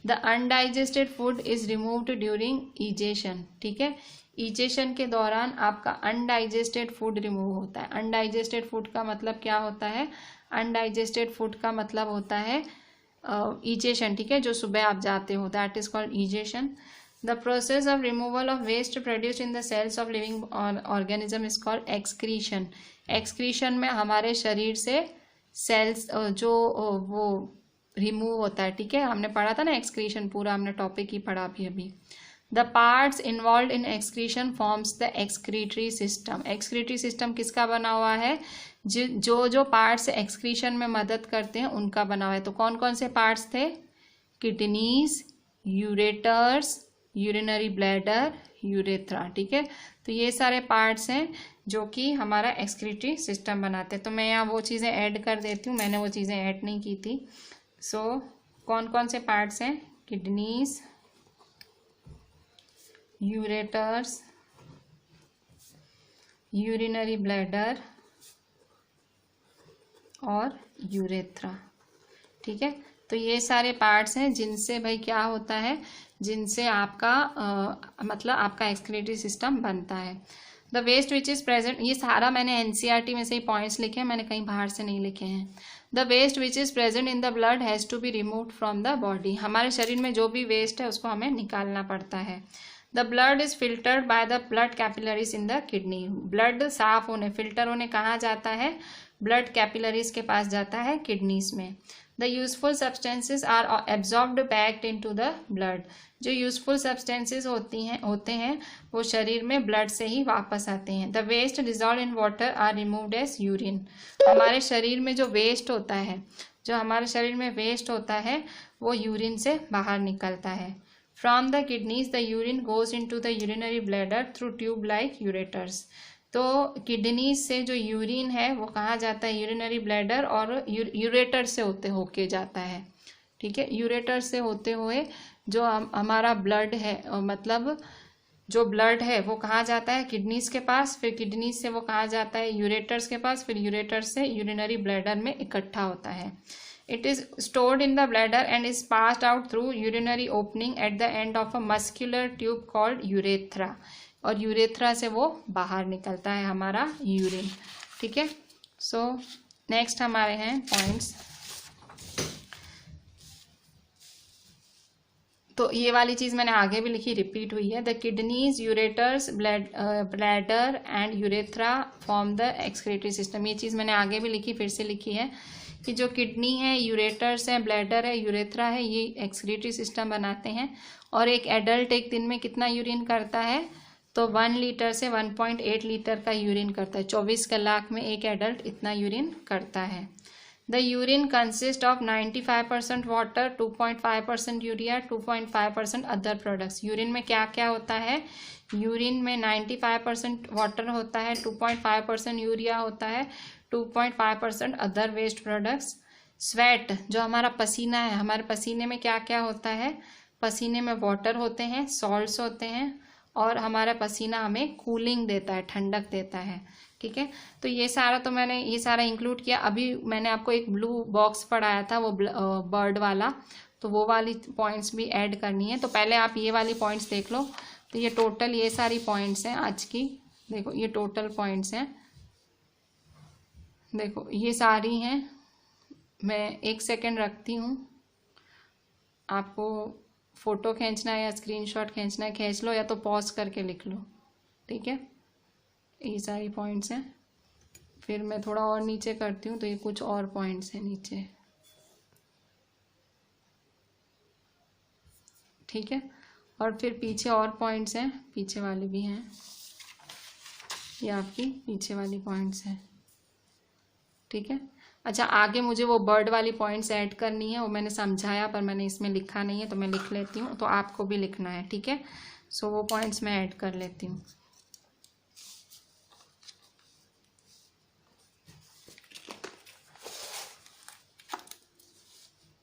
The undigested food is removed during egestion. ठीक है, इजेशन के दौरान आपका अनडाइजेस्टेड फूड रिमूव होता है। अनडाइजेस्टेड फूड का मतलब क्या होता है, अनडाइजेस्टेड फूड का मतलब होता है इजेशन। ठीक है, जो सुबह आप जाते हो, that is called egestion. The process of removal of waste produced in the cells of living organism is called excretion. Excretion में हमारे शरीर से सेल्स जो वो रिमूव होता है। ठीक है, हमने पढ़ा था ना excretion, पूरा हमने टॉपिक ही पढ़ा अभी। The parts involved in excretion forms the excretory system. excretory system किसका बना हुआ है, जो पार्ट्स excretion में मदद करते हैं उनका बना हुआ है। तो कौन कौन से पार्ट्स थे, kidneys, ureters, urinary bladder, urethra. ठीक है, तो ये सारे पार्ट्स हैं जो कि हमारा एक्सक्रीटरी सिस्टम बनाते हैं। तो मैं यहाँ वो चीज़ें ऐड कर देती हूँ, मैंने वो चीज़ें ऐड नहीं की थी। सो कौन कौन से पार्ट्स हैं, किडनीज, यूरेटर्स, यूरिनरी ब्लैडर और यूरेथ्रा। ठीक है, तो ये सारे पार्ट्स हैं जिनसे भाई क्या होता है, जिनसे आपका मतलब आपका एक्सक्रीटरी सिस्टम बनता है। The waste which is present, ये सारा मैंने एनसीईआरटी में से ही पॉइंट्स लिखे हैं, मैंने कहीं बाहर से नहीं लिखे हैं। The waste which is present in the blood has to be removed from the body. हमारे शरीर में जो भी वेस्ट है उसको हमें निकालना पड़ता है। The blood is filtered by the blood capillaries in the kidney. Blood साफ होने, फिल्टर होने कहाँ जाता है? ब्लड कैपिलरीज के पास जाता है, किडनीज में। The useful substances are absorbed back into the blood. जो यूजफुल सब्सटेंसेज होते हैं वो शरीर में ब्लड से ही वापस आते हैं। The waste dissolve in water are removed as urine. हमारे शरीर में जो वेस्ट होता है, जो हमारे शरीर में वेस्ट होता है वो यूरिन से बाहर निकलता है। From the kidneys the urine goes into the urinary bladder through tube like ureters. तो किडनीज से जो यूरिन है वो कहाँ जाता है? यूरिनरी ब्लैडर और यूरेटर से होके जाता है। ठीक है, यूरेटर से होते हुए जो हमारा ब्लड है, मतलब जो ब्लड है वो कहाँ जाता है? किडनीज के पास। फिर किडनीज से वो कहाँ जाता है? यूरेटर्स के पास। फिर यूरेटर्स से यूरिनरी ब्लैडर में इकट्ठा होता है। It is stored in the bladder and is passed out through urinary opening at the end of a muscular tube called urethra. और यूरेथ्रा से वो बाहर निकलता है हमारा यूरिन। ठीक है, सो नेक्स्ट हमारे हैं पॉइंट्स। तो ये वाली चीज़ मैंने आगे भी लिखी, रिपीट हुई है। The kidneys, ureters, bladder and urethra form the excretory system. ये चीज़ मैंने आगे भी लिखी, फिर से लिखी है कि जो किडनी है, यूरेटर्स है, ब्लैडर है, यूरेथ्रा है, ये एक्सक्रीटरी सिस्टम बनाते हैं। और एक एडल्ट एक दिन में कितना यूरिन करता है? तो 1 लीटर से 1.8 लीटर का यूरिन करता है। 24 कलाक में एक एडल्ट इतना यूरिन करता है। The urine consist of 95% water, 2.5% urea, 2.5% other products. Urine में क्या क्या होता है? यूरिन में 95% वाटर होता है, 2.5% यूरिया होता है, 2.5% अदर वेस्ट प्रोडक्ट्स। स्वेट, जो हमारा पसीना है, हमारे पसीने में क्या क्या होता है? पसीने में वाटर होते हैं, सॉल्ट्स होते हैं, और हमारा पसीना हमें कूलिंग देता है, ठंडक देता है। ठीक है, तो ये सारा तो मैंने ये सारा इंक्लूड किया। अभी मैंने आपको एक ब्लू बॉक्स पढ़ाया था, वो बर्ड वाला, तो वो वाली पॉइंट्स भी ऐड करनी है। तो पहले आप ये वाली पॉइंट्स देख लो। तो ये टोटल ये सारी पॉइंट्स हैं आज की। देखो ये टोटल पॉइंट्स हैं, देखो ये सारी हैं। मैं 1 सेकेंड रखती हूँ, आपको फ़ोटो खींचना है या स्क्रीनशॉट खींचना है खींच लो, या तो पॉज करके लिख लो। ठीक है, ये सारी पॉइंट्स हैं। फिर मैं थोड़ा और नीचे करती हूँ, तो ये कुछ और पॉइंट्स हैं नीचे। ठीक है, और फिर पीछे और पॉइंट्स हैं, पीछे वाले भी हैं, ये आपकी पीछे वाली पॉइंट्स हैं। ठीक है, अच्छा आगे मुझे वो बर्ड वाली पॉइंट्स ऐड करनी है, वो मैंने समझाया पर मैंने इसमें लिखा नहीं है, तो मैं लिख लेती हूँ, तो आपको भी लिखना है। ठीक है, सो वो पॉइंट्स मैं ऐड कर लेती हूँ।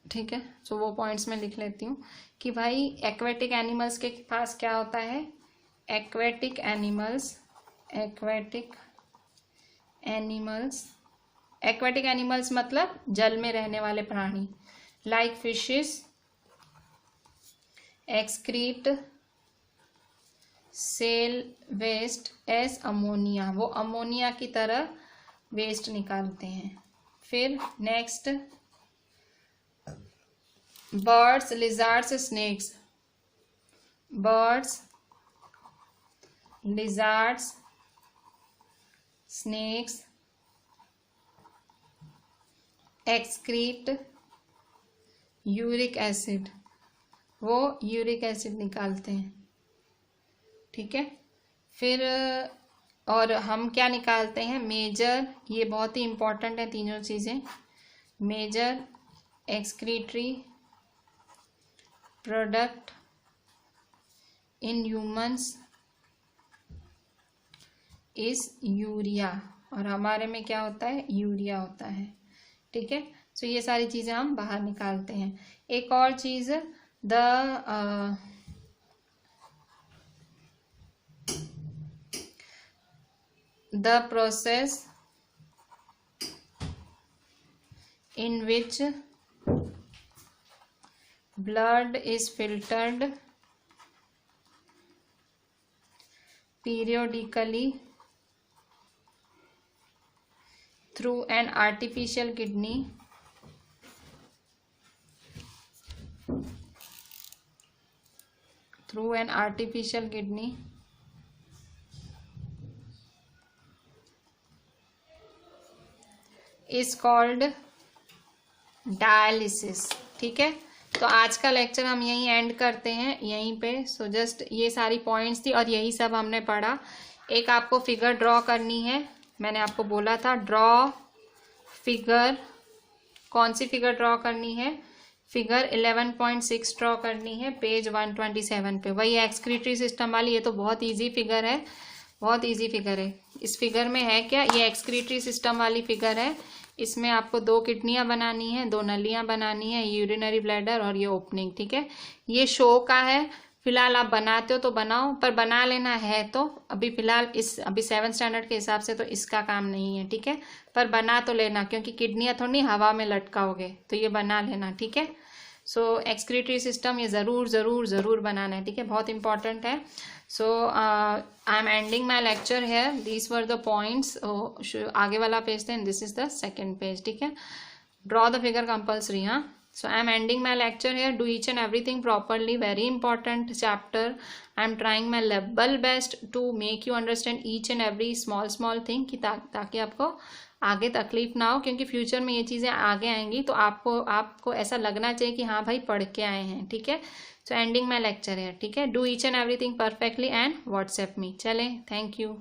ठीक है, सो वो पॉइंट्स मैं लिख लेती हूँ कि भाई एक्वेटिक एनिमल्स के पास क्या होता है? एक्वेटिक एनिमल्स मतलब जल में रहने वाले प्राणी। Like fishes excrete cell waste as ammonia, वो अमोनिया की तरह वेस्ट निकालते हैं। फिर next, birds, lizards, snakes. Birds, lizards, snakes excrete uric acid, वो यूरिक एसिड निकालते हैं। ठीक है, फिर और हम क्या निकालते हैं? मेजर, ये बहुत ही इंपॉर्टेंट है तीनों चीज़ें। Major excretory product in humans is urea, और हमारे में क्या होता है? यूरिया होता है। ठीक है, सो ये सारी चीज़ें हम बाहर निकालते हैं। एक और चीज़, the process in which blood is filtered periodically through an artificial kidney through an artificial kidney is called dialysis. ठीक है, तो आज का लेक्चर हम यहीं एंड करते हैं यहीं पे। सो जस्ट ये सारी पॉइंट्स थी और यही सब हमने पढ़ा। एक आपको फिगर ड्रॉ करनी है, मैंने आपको बोला था ड्रॉ फिगर। कौन सी फिगर ड्रॉ करनी है? फिगर 11.6 ड्रॉ करनी है पेज 127 पे। वही एक्सक्रीटरी सिस्टम वाली, ये तो बहुत इजी फिगर है, बहुत इजी फिगर है। इस फिगर में है क्या, ये एक्सक्रीटरी सिस्टम वाली फिगर है। इसमें आपको 2 किडनियां बनानी है, 2 नलियां बनानी है, यूरिनरी ब्लैडर और ये ओपनिंग। ठीक है, ये शो का है, फिलहाल आप बनाते हो तो बनाओ, पर बना लेना है तो अभी फिलहाल अभी 7th स्टैंडर्ड के हिसाब से तो इसका काम नहीं है। ठीक है, पर बना तो लेना, क्योंकि किडनियां थोड़ी हवा में लटकाओगे, तो ये बना लेना। ठीक है, सो एक्सक्रीटरी सिस्टम ये ज़रूर ज़रूर ज़रूर बनाना है। ठीक है, बहुत इंपॉर्टेंट है। So I am ending my lecture here. These were the points. आगे वाला पेज था, this is the second page. ठीक है, ड्रॉ द फिगर कंपल्सरी। हाँ, so I am ending my lecture here. Do each and everything properly. Very important chapter. I am trying my level best to make you understand each and every small thing कि ताकि आपको आगे तकलीफ ना हो, क्योंकि future में ये चीज़ें आगे आएंगी तो आपको ऐसा लगना चाहिए कि हाँ भाई पढ़ के आए हैं। ठीक है, सो एंडिंग माई लेक्चर है। ठीक है, do each and everything perfectly and WhatsApp me. चलें, थैंक यू।